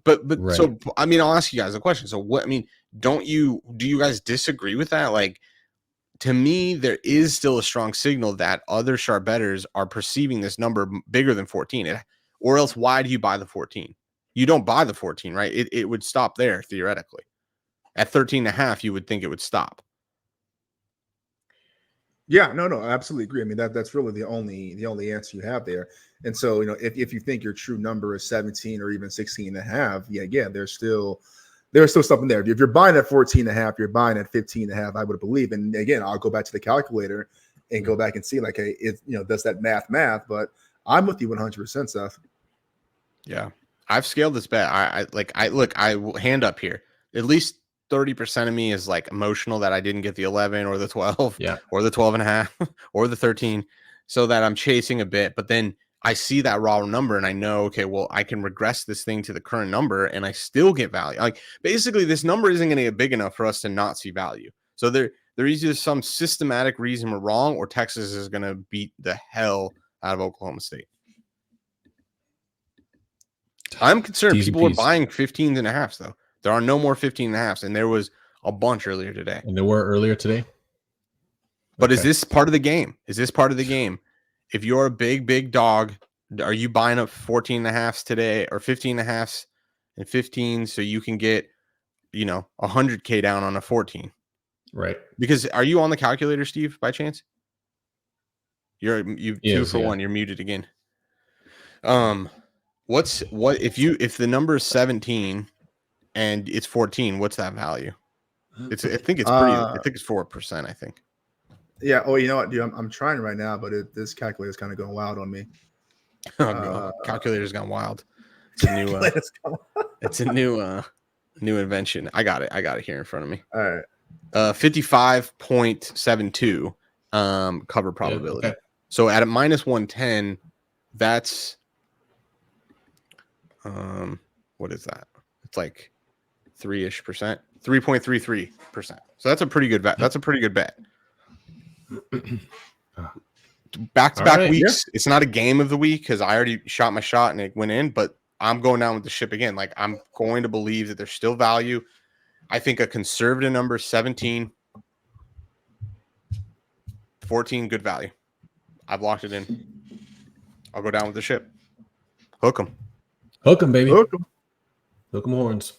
S3: But so, I'll ask you guys a question. So do you guys disagree with that? Like, to me, there is still a strong signal that other sharp bettors are perceiving this number bigger than 14. Or else, why do you buy the 14? You don't buy the 14, right? It would stop there theoretically. At 13.5, you would think it would stop.
S4: Yeah, no, I absolutely agree. That's really the only answer you have there. And so, if you think your true number is 17 or even 16.5, there's still something there. If you're buying at 14.5, you're buying at 15.5, I would believe. And again, I'll go back to the calculator and go back and see, like, hey, does that math? But I'm with you 100%, Seth.
S3: Yeah, I've scaled this bet. I hand up here. At least 30% of me is like emotional that I didn't get the 11 or the 12 or the 12.5 or the 13, so that I'm chasing a bit. But then I see that raw number and I know, okay, well, I can regress this thing to the current number and I still get value. Like basically this number isn't going to get big enough for us to not see value. So there is either some systematic reason we're wrong or Texas is going to beat the hell out of Oklahoma State. I'm concerned people are buying 15.5s though. There are no more 15.5s and there was a bunch earlier today.
S1: And there were earlier today.
S3: But is this part of the game? Is this part of the game? If you're a big dog, are you buying up 14.5s today or 15.5s and 15 so you can get, 100K down on a 14?
S1: Right.
S3: Because are you on the calculator, Steve, by chance? You 2 for 1. You're muted again. If the number is 17 and it's 14, what's that value? I think it's 4%, I think.
S4: Yeah. Oh, you know what, dude? I'm trying right now, but this calculator is kind of going wild on me.
S3: Oh no, calculator's gone wild. It's a new. It's a new invention. I got it here in front of me.
S4: All right.
S3: 55.72 cover probability.
S1: Yeah, okay.
S3: So at a -110, that's what is that? It's like 3-ish%, 3.33%. So that's a pretty good bet. That's a pretty good bet. Back-to-back weeks. Yeah. It's not a game of the week because I already shot my shot and it went in, but I'm going down with the ship again. Like I'm going to believe that there's still value. I think a conservative number, 17, 14, good value. I've locked it in. I'll go down with the ship. Hook them,
S1: baby. Hook them horns.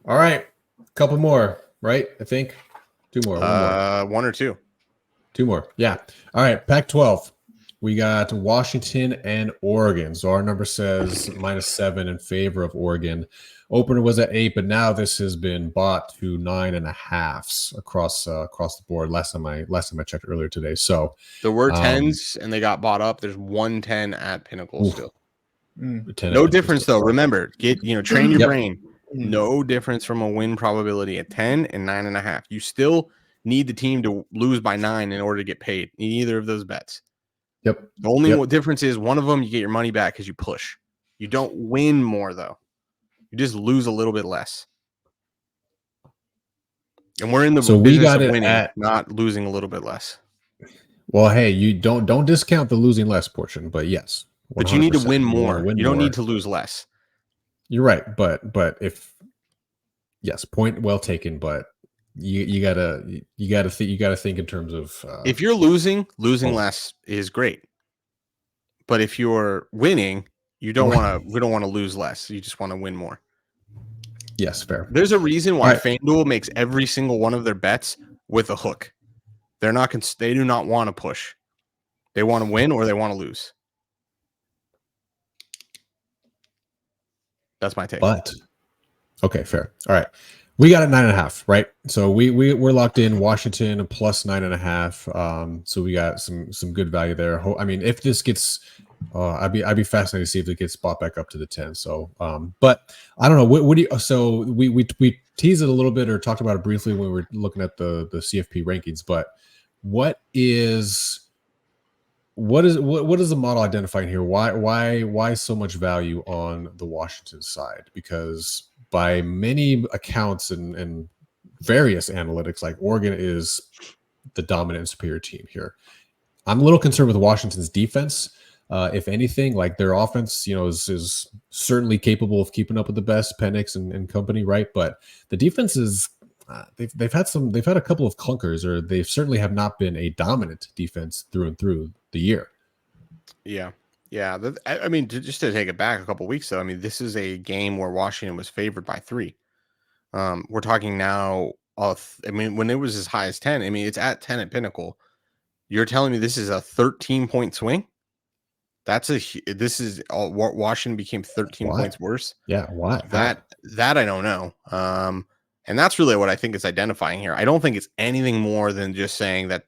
S1: All right, couple more, right? I think 2 more.
S3: One or two.
S1: 2 more. Yeah. All right. Pac-12. We got Washington and Oregon. So our number says -7 in favor of Oregon. Opener was at 8, but now this has been bought to 9.5s across the board. Last time I checked earlier today. So
S3: there were 10s and they got bought up. There's 110 at Pinnacle still. No difference though. Remember, train your brain. No difference from a win probability at 10 and 9.5. You still need the team to lose by 9 in order to get paid in either of those bets.
S1: Yep.
S3: The only difference is one of them you get your money back because you push. You don't win more though. You just lose a little bit less. And we're in the business of winning, not losing a little bit less.
S1: Well, hey, you don't discount the losing less portion, but yes. 100%.
S3: But you need to win more. You don't need to lose less.
S1: You're right, but if point well taken, but you gotta think in terms of
S3: if you're losing less is great. But if you're winning, we don't want to lose less. You just want to win more.
S1: Yes, fair.
S3: There's a reason why FanDuel makes every single one of their bets with a hook. They do not want to push. They want to win or they want to lose. That's my take.
S1: But okay, fair. All right. We got it 9.5, right? So we're locked in Washington plus 9.5. So we got some good value there. I mean, if this gets, I'd be fascinated to see if it gets bought back up to the 10. So, but I don't know. What do you? So we teased it a little bit or talked about it briefly when we were looking at the CFP rankings. But what is the model identifying here? Why so much value on the Washington side? Because by many accounts and various analytics, like Oregon is the dominant and superior team here. I'm a little concerned with Washington's defense. If anything, like their offense, is certainly capable of keeping up with the best, Penix and company, right? But the defense is they've had a couple of clunkers, or they certainly have not been a dominant defense through and through the year.
S3: Yeah. Yeah, I mean, just to take it back a couple of weeks, though, I mean, this is a game where Washington was favored by 3. We're talking now when it was as high as 10, I mean, it's at 10 at Pinnacle. You're telling me this is a 13-point swing? Washington became 13 points worse.
S1: Yeah, why?
S3: That I don't know. And that's really what I think is identifying here. I don't think it's anything more than just saying that,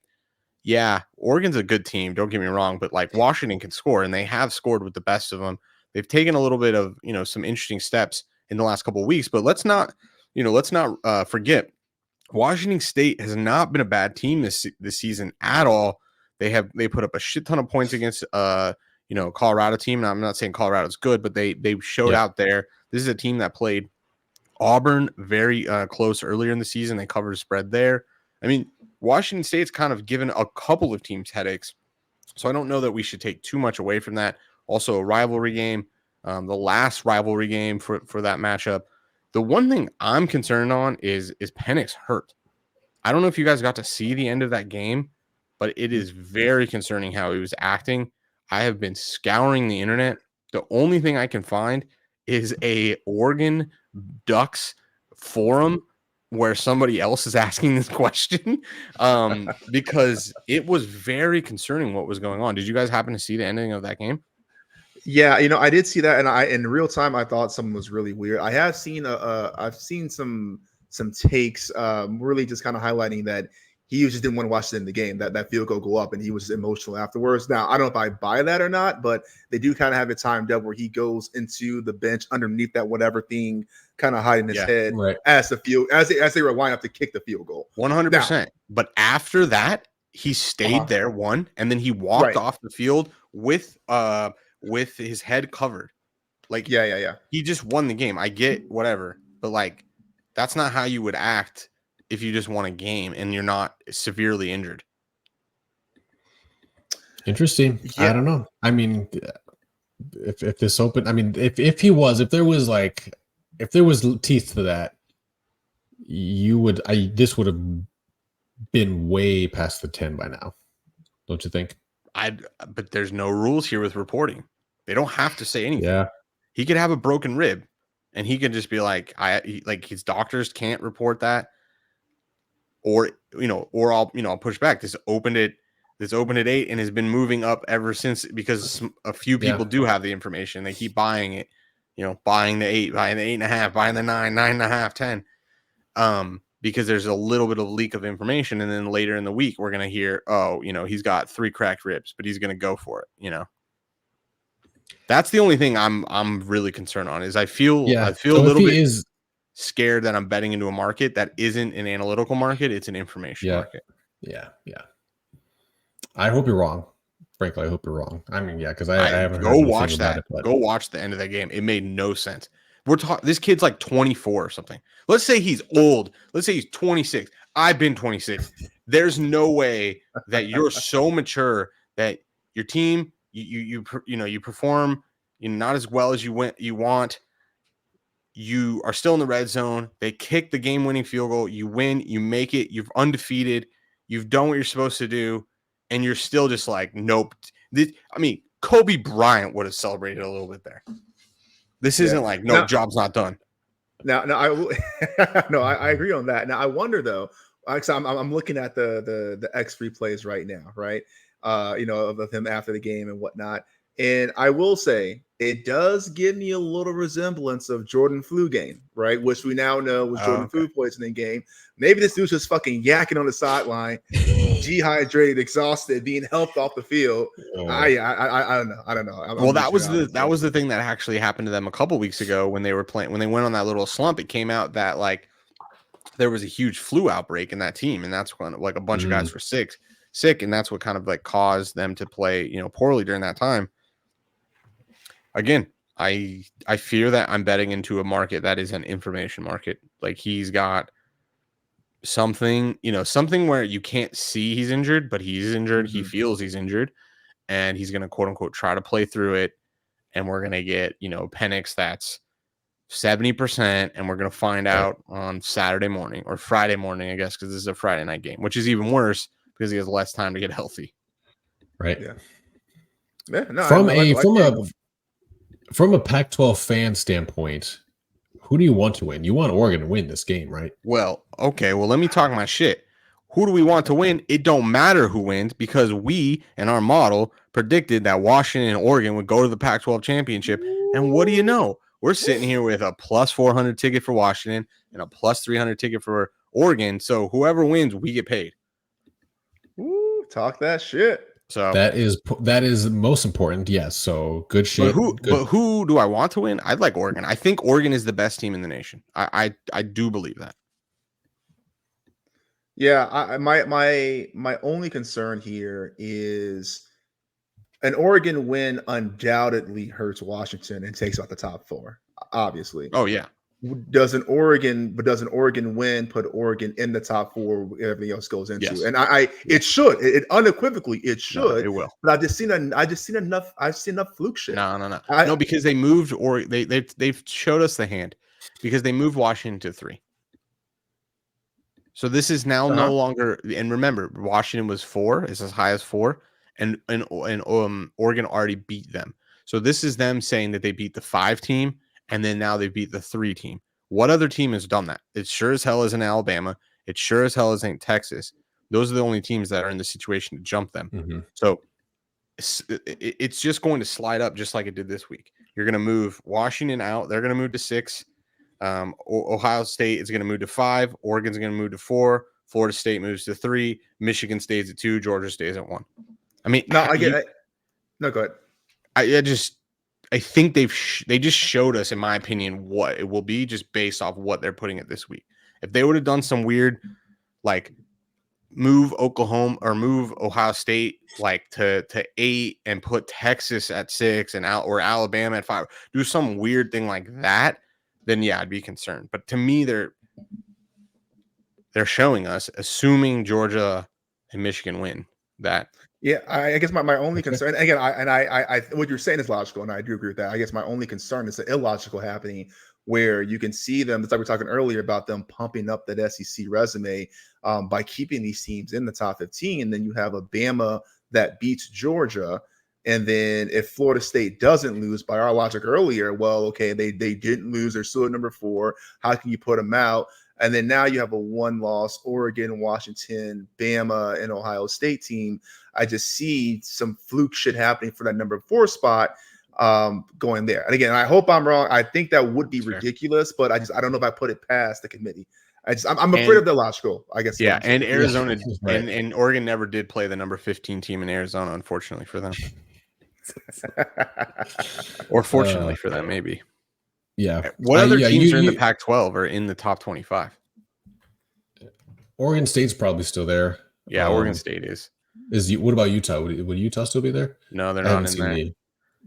S3: yeah, Oregon's a good team. Don't get me wrong, but like Washington can score, and they have scored with the best of them. They've taken a little bit of some interesting steps in the last couple of weeks, but let's not forget Washington State has not been a bad team this season at all. They put up a shit ton of points against Colorado team. And I'm not saying Colorado's good, but they showed out there. This is a team that played Auburn very close earlier in the season. They covered a spread there. I mean, Washington State's kind of given a couple of teams headaches. So I don't know that we should take too much away from that. Also a rivalry game, the last rivalry game for that matchup. The one thing I'm concerned on is Penix hurt. I don't know if you guys got to see the end of that game, but it is very concerning how he was acting. I have been scouring the internet. The only thing I can find is a Oregon Ducks forum where somebody else is asking this question because it was very concerning what was going on. Did you guys happen to see the ending of that game?
S4: Yeah, I did see that, and in real time I thought something was really weird. I have seen I've seen some takes really just kind of highlighting that he just didn't want to watch the end of the game, that field goal go up, and he was emotional afterwards. Now, I don't know if I buy that or not, but they do kind of have it timed up where he goes into the bench underneath that whatever thing, kind of hiding his head as they rewind up to kick the field goal.
S3: 100%. But after that, he stayed there, and then he walked off the field with his head covered. Like,
S4: yeah.
S3: He just won the game. I get whatever, but like, that's not how you would act if you just won a game and you're not severely injured.
S1: Interesting. Yeah. I don't know. I mean, if this open, I mean, if there was teeth to that, this would have been way past the 10 by now. Don't you think?
S3: But there's no rules here with reporting. They don't have to say anything.
S1: Yeah.
S3: He could have a broken rib and he could just be like, his doctors can't report that. Or I'll push back. This opened at 8 and has been moving up ever since because a few people do have the information. They keep buying it, buying the 8, buying the 8.5, buying the 9, 9.5, 10. Because there's a little bit of leak of information. And then later in the week, we're going to hear, he's got 3 cracked ribs, but he's going to go for it. That's the only thing I'm really concerned on is I feel a little bit scared that I'm betting into a market that isn't an analytical market. It's an information market.
S1: Yeah. I hope you're wrong. Frankly, I hope you're wrong. I mean, because I haven't
S3: go watch that. Go watch the end of that game. It made no sense. This kid's like 24 or something. Let's say he's old. Let's say he's 26. I've been 26. There's no way that you're so mature that your team you perform not as well as you want. You are still in the red zone. They kick the game-winning field goal. You win. You make it. You're undefeated. You've done what you're supposed to do, and you're still just like, nope. Kobe Bryant would have celebrated a little bit there. This isn't like, job's not done.
S4: Now I agree on that. Now I wonder though, because I'm looking at the X replays right now, right? Of him after the game and whatnot. And I will say it does give me a little resemblance of Jordan flu game, right? Which we now know was Jordan flu poisoning game. Maybe this dude's just fucking yakking on the sideline, dehydrated, exhausted, being helped off the field. I don't know.
S3: That was the thing that actually happened to them a couple weeks ago when they were playing. When they went on that little slump, it came out that like there was a huge flu outbreak in that team, and that's when like a bunch of guys were sick, and that's what kind of like caused them to play poorly during that time. Again, I fear that I'm betting into a market that is an information market. Like he's got something where you can't see he's injured, but he's injured. He feels he's injured, and he's going to quote unquote try to play through it. And we're going to get, Penix that's 70%. And we're going to find out on Saturday morning or Friday morning, I guess, because this is a Friday night game, which is even worse because he has less time to get healthy.
S1: Right.
S4: Yeah. No,
S1: from a Pac-12 fan standpoint, who do you want to win? You want Oregon to win this game, right?
S3: Well, okay. Well, let me talk my shit. Who do we want to win? It don't matter who wins because we, in our model, predicted that Washington and Oregon would go to the Pac-12 championship. And what do you know? We're sitting here with a plus 400 ticket for Washington and a plus 300 ticket for Oregon. So whoever wins, we get paid.
S4: Ooh, talk that shit.
S3: So
S1: that is most important. Yes. So good shit.
S3: But who do I want to win? I'd like Oregon. I think Oregon is the best team in the nation. I do believe that.
S4: Yeah. My only concern here is An Oregon win undoubtedly hurts Washington and takes out the top 4. Obviously.
S3: Oh yeah.
S4: Does an Oregon win put Oregon in the top 4? Everything else goes into,
S3: Yes.
S4: and it should. It unequivocally it should.
S3: No, it will.
S4: But I've seen enough. I've seen enough fluke shit.
S3: No, because they moved, or they've showed us the hand, because they moved Washington to 3. So this is now no longer. And remember, Washington was 4. It's as high as 4, and Oregon already beat them. So this is them saying that they beat the 5 team. And then now they beat the 3 team. What other team has done that? It sure as hell isn't Alabama. It sure as hell isn't Texas. Those are the only teams that are in the situation to jump them.
S1: Mm-hmm.
S3: So it's just going to slide up just like it did this week. You're going to move Washington out. They're going to move to 6. Ohio State is going to move to 5. Oregon's going to move to 4. Florida State moves to 3. Michigan stays at 2. Georgia stays at 1. I mean,
S4: no, I get it. No, go ahead.
S3: I think they just showed us, in my opinion, what it will be just based off what they're putting it this week. If they would have done some weird, like, move Oklahoma or move Ohio State like to 8 and put Texas at 6 or Alabama at 5, do some weird thing like that, then yeah, I'd be concerned. But to me, they're showing us, assuming Georgia and Michigan win, that.
S4: Yeah, I guess my only concern, again, I what you're saying is logical, and I do agree with that. I guess my only concern is the illogical happening where you can see them, it's like we were talking earlier about them pumping up that SEC resume by keeping these teams in the top 15, and then you have a Bama that beats Georgia, and then if Florida State doesn't lose, by our logic earlier, well, okay, they didn't lose, they're still at number 4. How can you put them out? And then now you have a 1-loss Oregon, Washington, Bama, and Ohio State team. I just see some fluke shit happening for that number 4 spot going there. And again, I hope I'm wrong. I think that would be ridiculous, but I don't know if I put it past the committee. I'm afraid of the logical, I guess.
S3: Yeah, and Arizona and Oregon never did play the number 15 team in Arizona, unfortunately for them. Or fortunately for them, maybe.
S1: Yeah.
S3: What other teams are in the Pac-12 or in the top 25?
S1: Oregon State's probably still there.
S3: Yeah, Oregon State is.
S1: What about Utah? Would Utah still be there?
S3: No, they're not in there.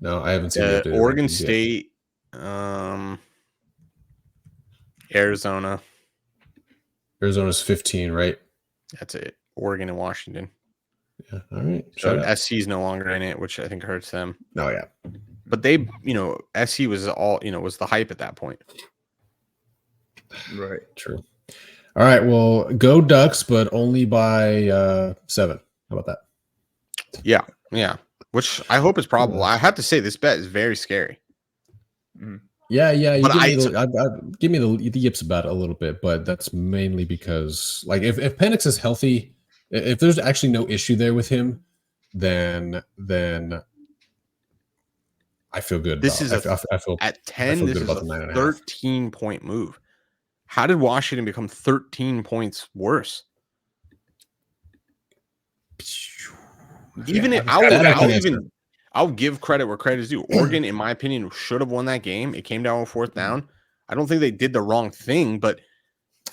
S1: No, I haven't seen
S3: it. Oregon State, Arizona.
S1: Arizona's 15, right?
S3: That's it. Oregon and Washington.
S1: Yeah. All right.
S3: So SC's no longer in it, which I think hurts them.
S1: Oh yeah.
S3: But they, SC was was the hype at that point.
S4: Right.
S1: True. All right. Well, go Ducks, but only by 7. How about that?
S3: Yeah. Yeah. Which I hope is probable. I have to say, this bet is very scary.
S1: Yeah. You give me the yips about it a little bit, but that's mainly because, like, if Penix is healthy, if there's actually no issue there with him, then I feel good.
S3: This is
S1: I feel
S3: at 10. This is a 13-point move. How did Washington become 13 points worse? I'll give credit where credit is due. Oregon, in my opinion, should have won that game. It came down on 4th down. I don't think they did the wrong thing, but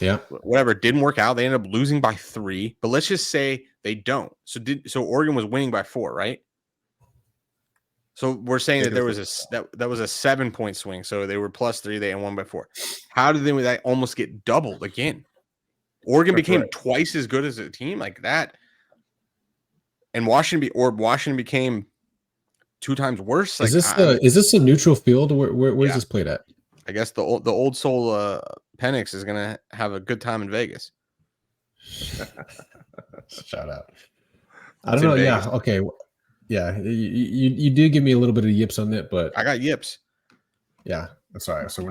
S1: yeah,
S3: whatever, it didn't work out. They ended up losing by 3. But let's just say they don't. So Oregon was winning by 4, right? So we're saying that there was that was a 7-point swing. So they were +3. They won by 4. How did that almost get doubled again? Oregon became twice as good as a team like that, and Washington became 2 times worse.
S1: Is this a neutral field? Where's this played at?
S3: I guess the old soul Penix is gonna have a good time in Vegas.
S1: Shout out. I don't know. Vegas. Yeah. Okay. Yeah. You did give me a little bit of yips on it, but
S3: I got yips.
S1: Yeah, that's all right. So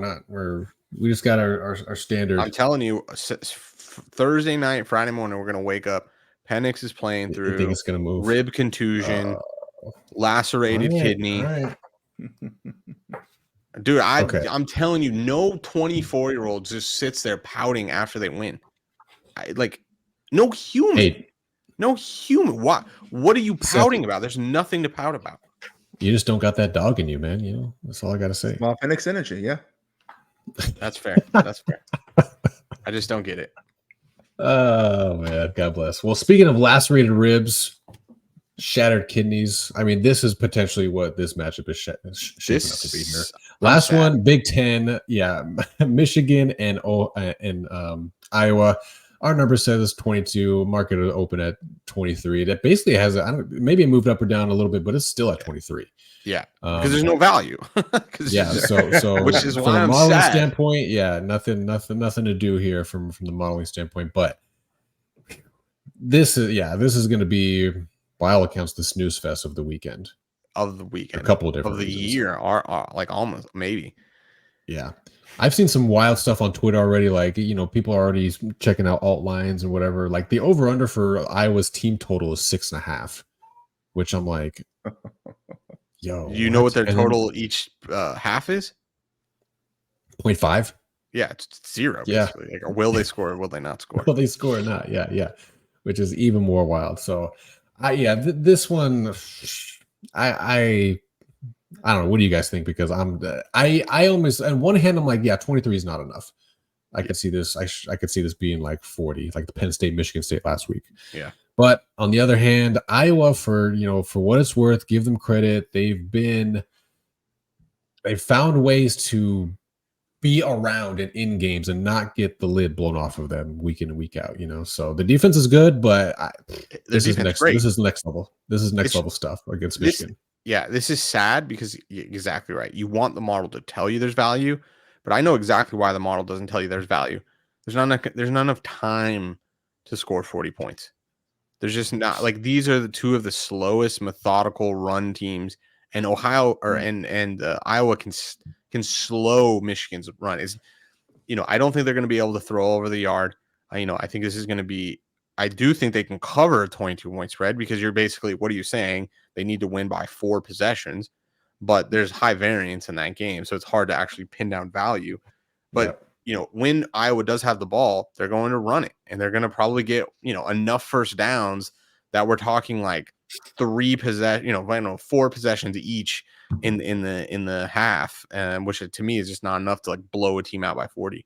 S1: we just got our standard.
S3: I'm telling you, Thursday night, Friday morning, we're gonna wake up. Penix is playing through.
S1: You think it's gonna move?
S3: Rib contusion, lacerated kidney.
S1: All right.
S3: Dude, I'm telling you, no 24-year-old just sits there pouting after they win. No human. Hey. No human. What are you pouting about? There's nothing to pout about.
S1: You just don't got that dog in you, man. That's all I got to say.
S4: Well, Penix energy, yeah.
S3: That's fair. That's fair. I just don't get it.
S1: Oh, man. God bless. Well, speaking of lacerated ribs, shattered kidneys. I mean, this is potentially what this matchup is shaping up to be here.
S3: I'm
S1: Last
S3: sad.
S1: one, Big Ten. Yeah, Michigan and Iowa. Our number says 22. Market will open at 23. That basically has maybe it moved up or down a little bit, but it's still at 23.
S3: Yeah, because there's no value.
S1: Yeah, so
S3: which is
S1: from
S3: why
S1: a
S3: I'm
S1: modeling
S3: sad.
S1: standpoint, yeah, nothing to do here from the modeling standpoint. But this is going to be, by all accounts, the snooze fest of the weekend.
S3: Of the weekend,
S1: a couple of different
S3: of the
S1: reasons.
S3: year, are like almost maybe.
S1: Yeah, I've seen some wild stuff on Twitter already. Like, people are already checking out alt lines and whatever. Like the over under for Iowa's team total is 6.5, which I'm like, yo,
S3: You know what their total each half is?
S1: 0.5.
S3: Yeah, it's 0 basically. Like, will they score or will they not score?
S1: Will they score or not? Yeah, which is even more wild. So, this one, I don't know. What do you guys think? Because I almost, on one hand, I'm like, yeah, 23 is not enough. I could see this. I could see this being like 40, like the Penn State, Michigan State last week.
S3: Yeah.
S1: But on the other hand, Iowa, for what it's worth, give them credit. They've found ways to be around and in games and not get the lid blown off of them week in and week out. So the defense is good, but this is next level. This is next level stuff against Michigan.
S3: Yeah, this is sad because you're exactly right. You want the model to tell you there's value, but I know exactly why the model doesn't tell you there's value. There's not enough time to score 40 points. There's just not, like, these are the two of the slowest methodical run teams, and Ohio and Iowa can slow Michigan's run. I don't think they're going to be able to throw over the yard. I think this is going to be. I do think they can cover a 22-point spread because you're basically, what are you saying? They need to win by 4 possessions, but there's high variance in that game, so it's hard to actually pin down value. But when Iowa does have the ball, they're going to run it, and they're going to probably get enough first downs that we're talking like 4 possessions each in the half, which to me is just not enough to like blow a team out by 40.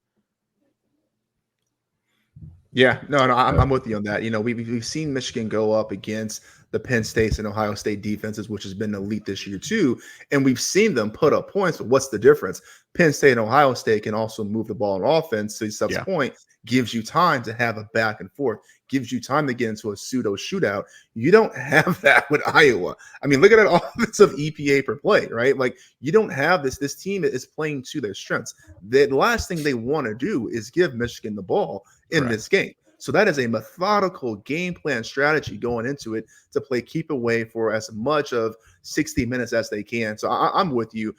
S4: Yeah, no, I'm with you on that. We've seen Michigan go up against the Penn States and Ohio State defenses, which has been elite this year too, and we've seen them put up points. But what's the difference? Penn State and Ohio State can also move the ball on offense. So Steph's point, gives you time to have a back and forth, gives you time to get into a pseudo shootout. You don't have that with Iowa. I mean, look at that offensive EPA per play, right? Like, you don't have this. This team is playing to their strengths. The last thing they want to do is give Michigan the ball in this game. So that is a methodical game plan strategy going into it to play keep away for as much of 60 minutes as they can. So I'm with you.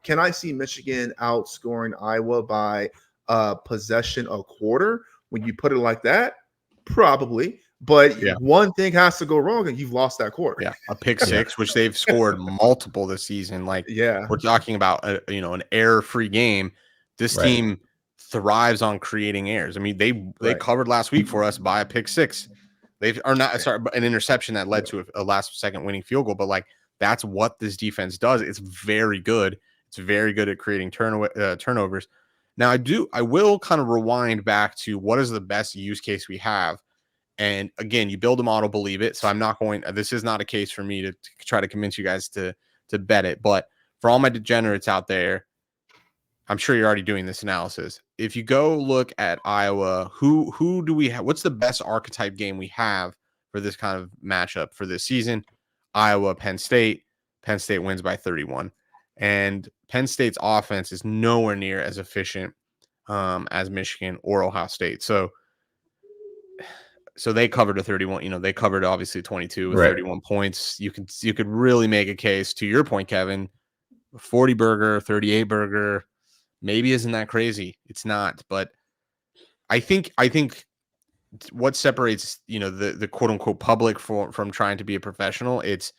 S4: Can I see Michigan outscoring Iowa by possession a quarter? When you put it like that, probably. But one thing has to go wrong, and you've lost that quarter.
S3: Yeah, a pick six, which they've scored multiple this season. Like, we're talking about an error-free game. This team thrives on creating errors. I mean, they covered last week for us by a pick six. An interception that led to a last-second winning field goal. But like, that's what this defense does. It's very good. It's very good at creating turnovers. Now, I will kind of rewind back to what is the best use case we have. And again, you build a model, believe it. So I'm not going. This is not a case for me to try to convince you guys to bet it. But for all my degenerates out there, I'm sure you're already doing this analysis. If you go look at Iowa, who do we have? What's the best archetype game we have for this kind of matchup for this season? Iowa, Penn State. Penn State wins by 31. And Penn State's offense is nowhere near as efficient as Michigan or Ohio State. So they covered a 31. They covered obviously 22 with 31 points. You could really make a case, to your point, Kevin. 40 burger, 38 burger, maybe isn't that crazy. It's not, but I think what separates the quote unquote public from trying to be a professional, it's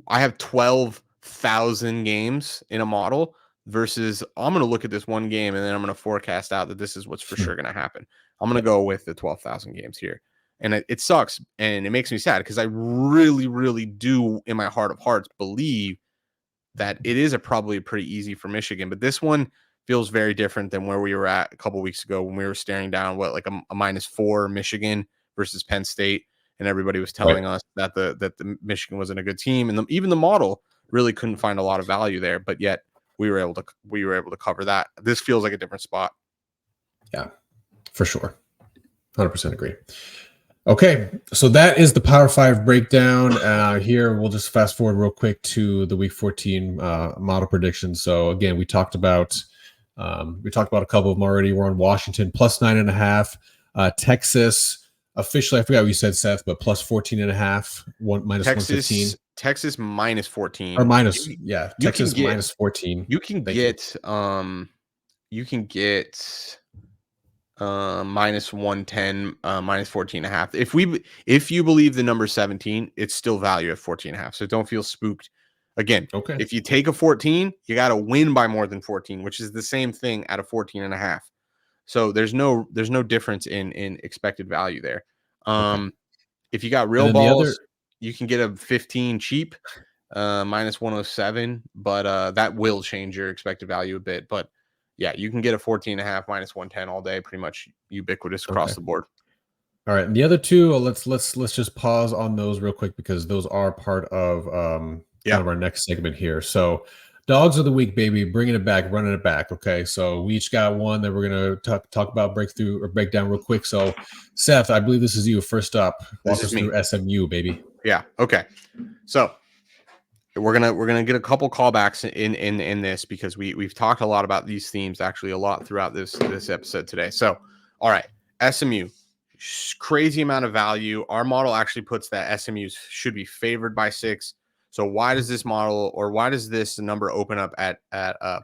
S3: I have 12,000 games in a model versus I'm going to look at this one game and then I'm going to forecast out that this is what's for sure going to happen. I'm going to go with the 12,000 games here. And it sucks. And it makes me sad because I really, really do in my heart of hearts believe that it is probably pretty easy for Michigan. But this one feels very different than where we were at a couple weeks ago when we were staring down like a -4 Michigan versus Penn State. and everybody was telling us that the Michigan wasn't a good team, and even the model really couldn't find a lot of value there. But yet we were able to cover that. This feels like a different spot.
S1: Yeah, for sure. 100% agree. Okay, so that is the Power 5 breakdown. Here, we'll just fast forward real quick to the Week 14 model predictions. So again, we talked about a couple of them already. We're on Washington plus 9.5. Texas officially, I forgot what you said, Seth, but plus 14.5. Minus 115.
S3: Texas minus 14
S1: or minus. Texas minus 14.
S3: You can get minus 110, minus 14.5. If you believe the number 17, it's still value at 14.5. So don't feel spooked. Again, if you take a 14, you got to win by more than 14, which is the same thing at a 14.5. So there's no difference in expected value there. If you got real balls, you can get a 15 cheap, minus 107, but that will change your expected value a bit. But yeah, you can get a 14.5 minus 110 all day, pretty much ubiquitous across the board.
S1: All right, and the other two, let's just pause on those real quick because those are part of kind of our next segment here. So, dogs of the week, baby, bringing it back, running it back. Okay, so we each got one that we're gonna talk about, break down real quick. So, Seth, I believe this is you first up. Walk us through SMU, baby.
S3: Yeah. Okay. So we're gonna get a couple callbacks in this because we've talked a lot about these themes actually a lot throughout this episode today. So, all right, SMU, crazy amount of value. Our model actually puts that SMU should be favored by 6. So why does this number open up at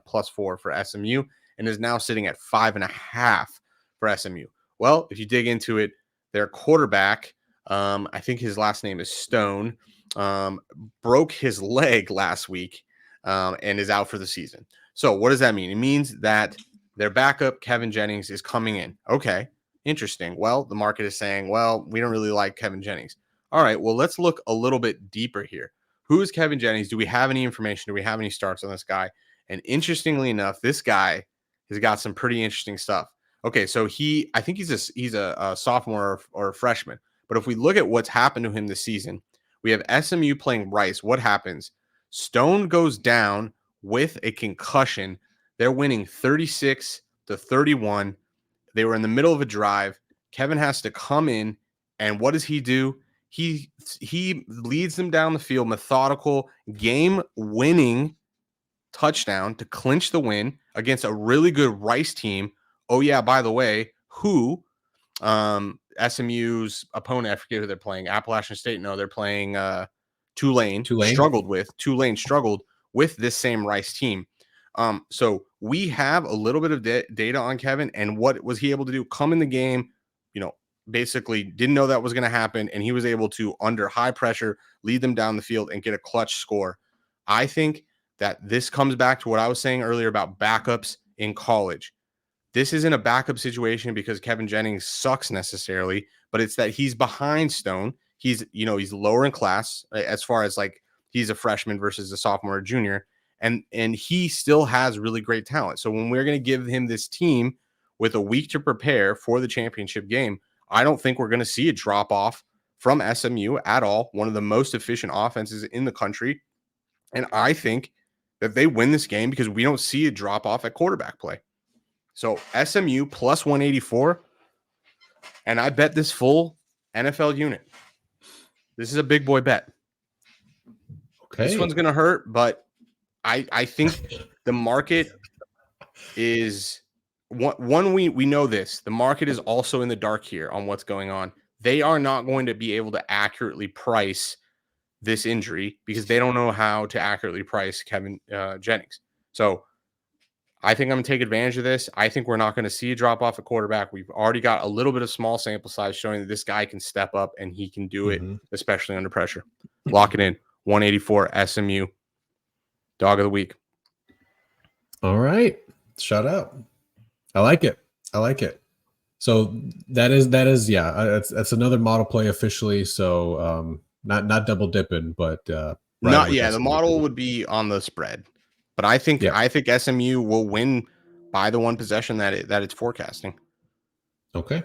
S3: plus 4 for SMU and is now sitting at 5.5 for SMU? Well, if you dig into it, their quarterback, I think his last name is Stone, broke his leg last week and is out for the season. So what does that mean? It means that their backup, Kevin Jennings, is coming in. Okay, interesting. Well, the market is saying, well, we don't really like Kevin Jennings. All right, well, let's look a little bit deeper here. Who is Kevin Jennings? Do we have any information? Do we have any starts on this guy? And interestingly enough, this guy has got some pretty interesting stuff. Okay, so I think he's a sophomore or a freshman. But if we look at what's happened to him this season, we have SMU playing Rice. What happens? Stone goes down with a concussion. They're winning 36-31. They were in the middle of a drive. Kevin has to come in, and what does he do? He leads them down the field, methodical, game-winning touchdown to clinch the win against a really good Rice team. Oh, yeah, by the way, who SMU's opponent, I forget who they're playing, Appalachian State. No, they're playing Tulane. Tulane struggled with this same Rice team. So we have a little bit of data on Kevin and what was he able to do? Come in the game, basically didn't know that was going to happen, and he was able to, under high pressure, lead them down the field and get a clutch score. I think that this comes back to what I was saying earlier about backups in college. This isn't a backup situation because Kevin Jennings sucks necessarily, but it's that he's behind Stone. He's lower in class as far as like he's a freshman versus a sophomore or junior, and he still has really great talent. So when we're going to give him this team with a week to prepare for the championship game, I don't think we're going to see a drop off from SMU at all. One of the most efficient offenses in the country. And I think that they win this game because we don't see a drop off at quarterback play. So SMU plus 184. And I bet this full NFL unit. This is a big boy bet. Okay. This one's going to hurt, but I think the market is we know this. The market is also in the dark here on what's going on. They are not going to be able to accurately price this injury because they don't know how to accurately price Kevin Jennings. So I think I'm going to take advantage of this. I think we're not going to see a drop off at quarterback. We've already got a little bit of small sample size showing that this guy can step up and he can do it, especially under pressure. Lock it in. 184 SMU. Dog of the week.
S1: All right. Shout out. I like it. So that is that's another model play officially. So not double dipping, but the
S3: model would be on the spread. But I think SMU will win by the one possession that it's forecasting.
S1: Okay.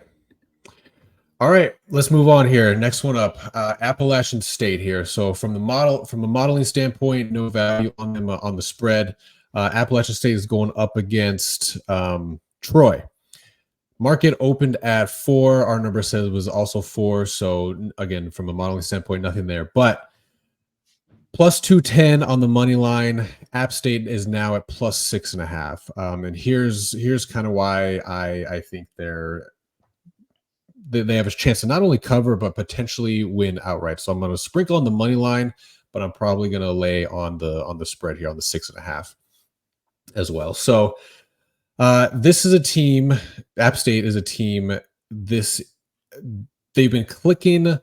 S1: All right, let's move on here. Next one up, Appalachian State here. So from a modeling standpoint, no value on them on the spread. Appalachian State is going up against Troy. Market opened at 4. Our number says it was also 4. So again, from a modeling standpoint, nothing there. But plus 210 on the money line. App State is now at plus 6.5. And here's kind of why I think they have a chance to not only cover but potentially win outright. So I'm going to sprinkle on the money line, but I'm probably going to lay on the spread here on the 6.5 as well. So this is a team. App State is a team. They've been clicking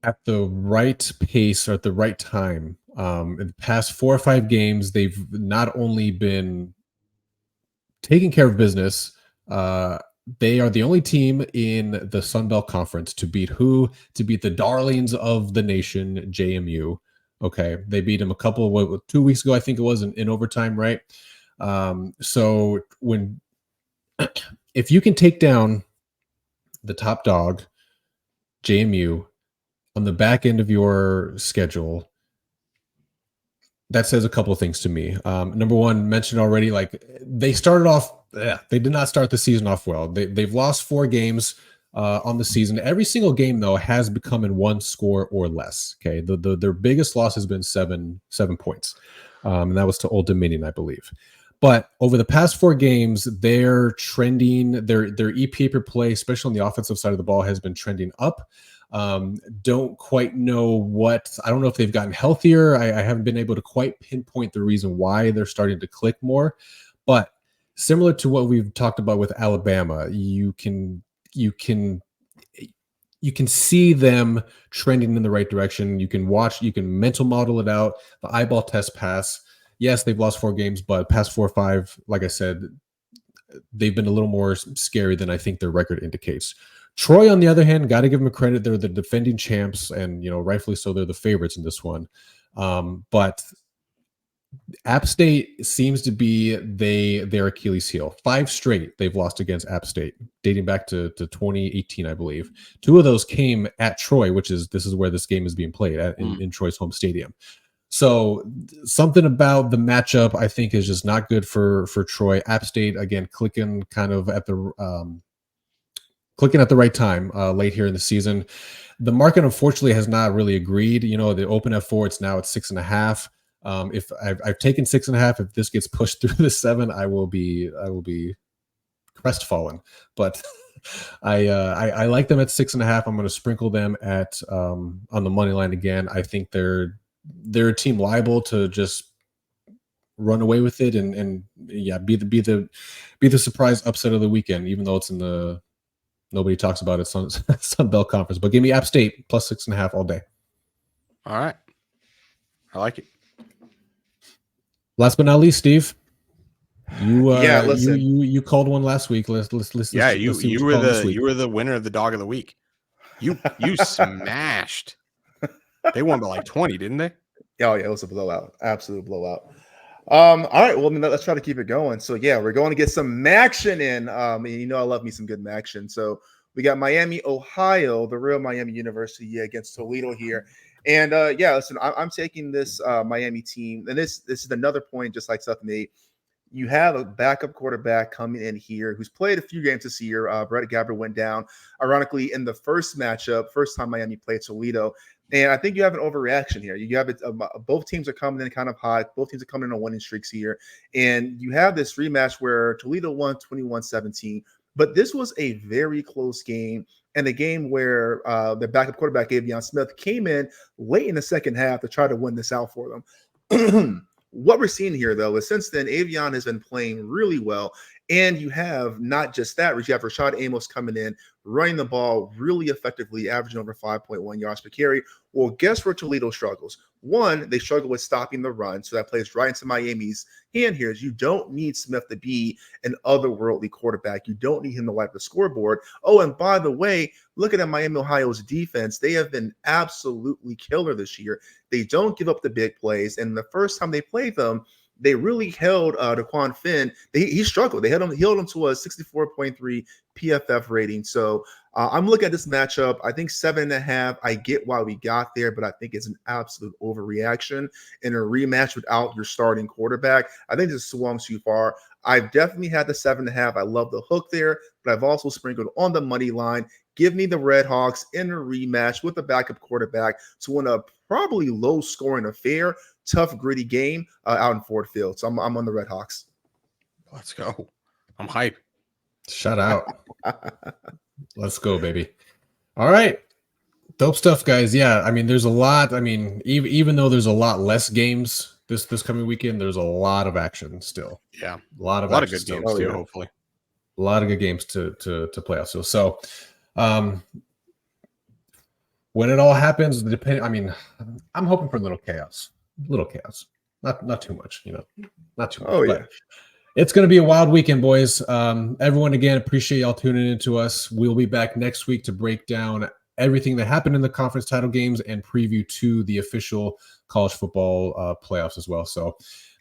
S1: at the right pace or at the right time. In the past 4 or 5 games, they've not only been taking care of business. They are the only team in the Sun Belt Conference to beat who? To beat the darlings of the nation, JMU. Okay, they beat them 2 weeks ago, I think it was, in overtime, right? So if you can take down the top dog, JMU, on the back end of your schedule, that says a couple of things to me. Number one, mentioned already, like they started off. They did not start the season off well. They've lost 4 games on the season. Every single game, though, has become in 1 score or less. Okay, their biggest loss has been 7 points, and that was to Old Dominion, I believe. But over the past 4 games, they're trending. Their EPA per play, especially on the offensive side of the ball, has been trending up. Don't quite know what. I don't know if they've gotten healthier. I haven't been able to quite pinpoint the reason why they're starting to click more, but similar to what we've talked about with Alabama, you can see them trending in the right direction. You can mental model it out. The eyeball test pass. Yes, they've lost 4 games, but past 4 or 5, like I said, they've been a little more scary than I think their record indicates. Troy, on the other hand, got to give them credit. They're the defending champs, and rightfully so. They're the favorites in this one. But App State seems to be their Achilles heel. 5 straight they've lost against App State, dating back to 2018, I believe. 2 of those came at Troy, this is where this game is being played in Troy's home stadium. So something about the matchup, I think, is just not good for Troy. App State, again, clicking kind of at the right time late here in the season. The market, unfortunately, has not really agreed. They open at 4. It's now at 6.5. If I've taken 6.5, if this gets pushed through the 7, I will be crestfallen. But I like them at 6.5. I'm going to sprinkle them at on the money line again. I think they're a team liable to just run away with it and be the surprise upset of the weekend, even though it's in the nobody talks about it Sun Belt Conference. But give me App State plus 6.5 all day.
S3: All right, I like it.
S1: Last but not least, Steve,
S4: listen.
S1: you called one last week. Let's
S3: Yeah, you were the winner of the dog of the week. You smashed. They won by like 20, didn't they?
S4: Oh yeah, it was a blowout, absolute blowout. All right, well, let's try to keep it going. So yeah, we're going to get some action in. I love me some good action. So we got Miami, Ohio, the real Miami University against Toledo here. And listen, I'm taking this Miami team, and this is another point, just like Seth made. You have a backup quarterback coming in here who's played a few games this year. Brett Gabbert went down, ironically, in the first matchup, first time Miami played Toledo. And I think you have an overreaction here. You have it. Both teams are coming in kind of hot. Both teams are coming in on winning streaks here. And you have this rematch where Toledo won 21-17. But this was a very close game, and a game where the backup quarterback, Avion Smith, came in late in the second half to try to win this out for them. What we're seeing here, though, is since then, Avion has been playing really well. And you have not just that, you have Rashad Amos coming in, running the ball really effectively, averaging over 5.1 yards per carry. Well, guess where Toledo struggles? One, they struggle with stopping the run. So that plays right into Miami's hand here. Is you don't need Smith to be an otherworldly quarterback. You don't need him to wipe the scoreboard. Oh, and by the way, looking at Miami, Ohio's defense, they have been absolutely killer this year. They don't give up the big plays. And the first time they played them, they really held Daquan Finn. He struggled. They held him to a 64.3 PFF rating. So I'm looking at this matchup. I think 7.5. I get why we got there, but I think it's an absolute overreaction in a rematch without your starting quarterback. I think this swung too far. I've definitely had the 7.5. I love the hook there, but I've also sprinkled on the money line. Give me the Red Hawks in a rematch with the backup quarterback to win a probably low-scoring affair, tough, gritty game out in Ford Field. So I'm on the Red Hawks.
S3: Let's go. I'm hyped.
S1: Shut out. Let's go, baby. All right. Dope stuff, guys. Yeah, I mean, there's a lot. I mean, even though there's a lot less games this coming weekend, there's a lot of action still.
S3: Yeah.
S1: A lot of
S3: good
S1: still.
S3: games too, hopefully.
S1: A lot of good games to play out. So when it all happens, I mean, I'm hoping for a little chaos. Not too much, not too much.
S4: Oh, yeah.
S1: But it's going to be a wild weekend, boys. Everyone, again, appreciate y'all tuning in to us. We'll be back next week to break down everything that happened in the conference title games and preview to the official college football playoffs as well. So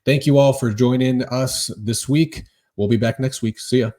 S1: thank you all for joining us this week. We'll be back next week. See ya.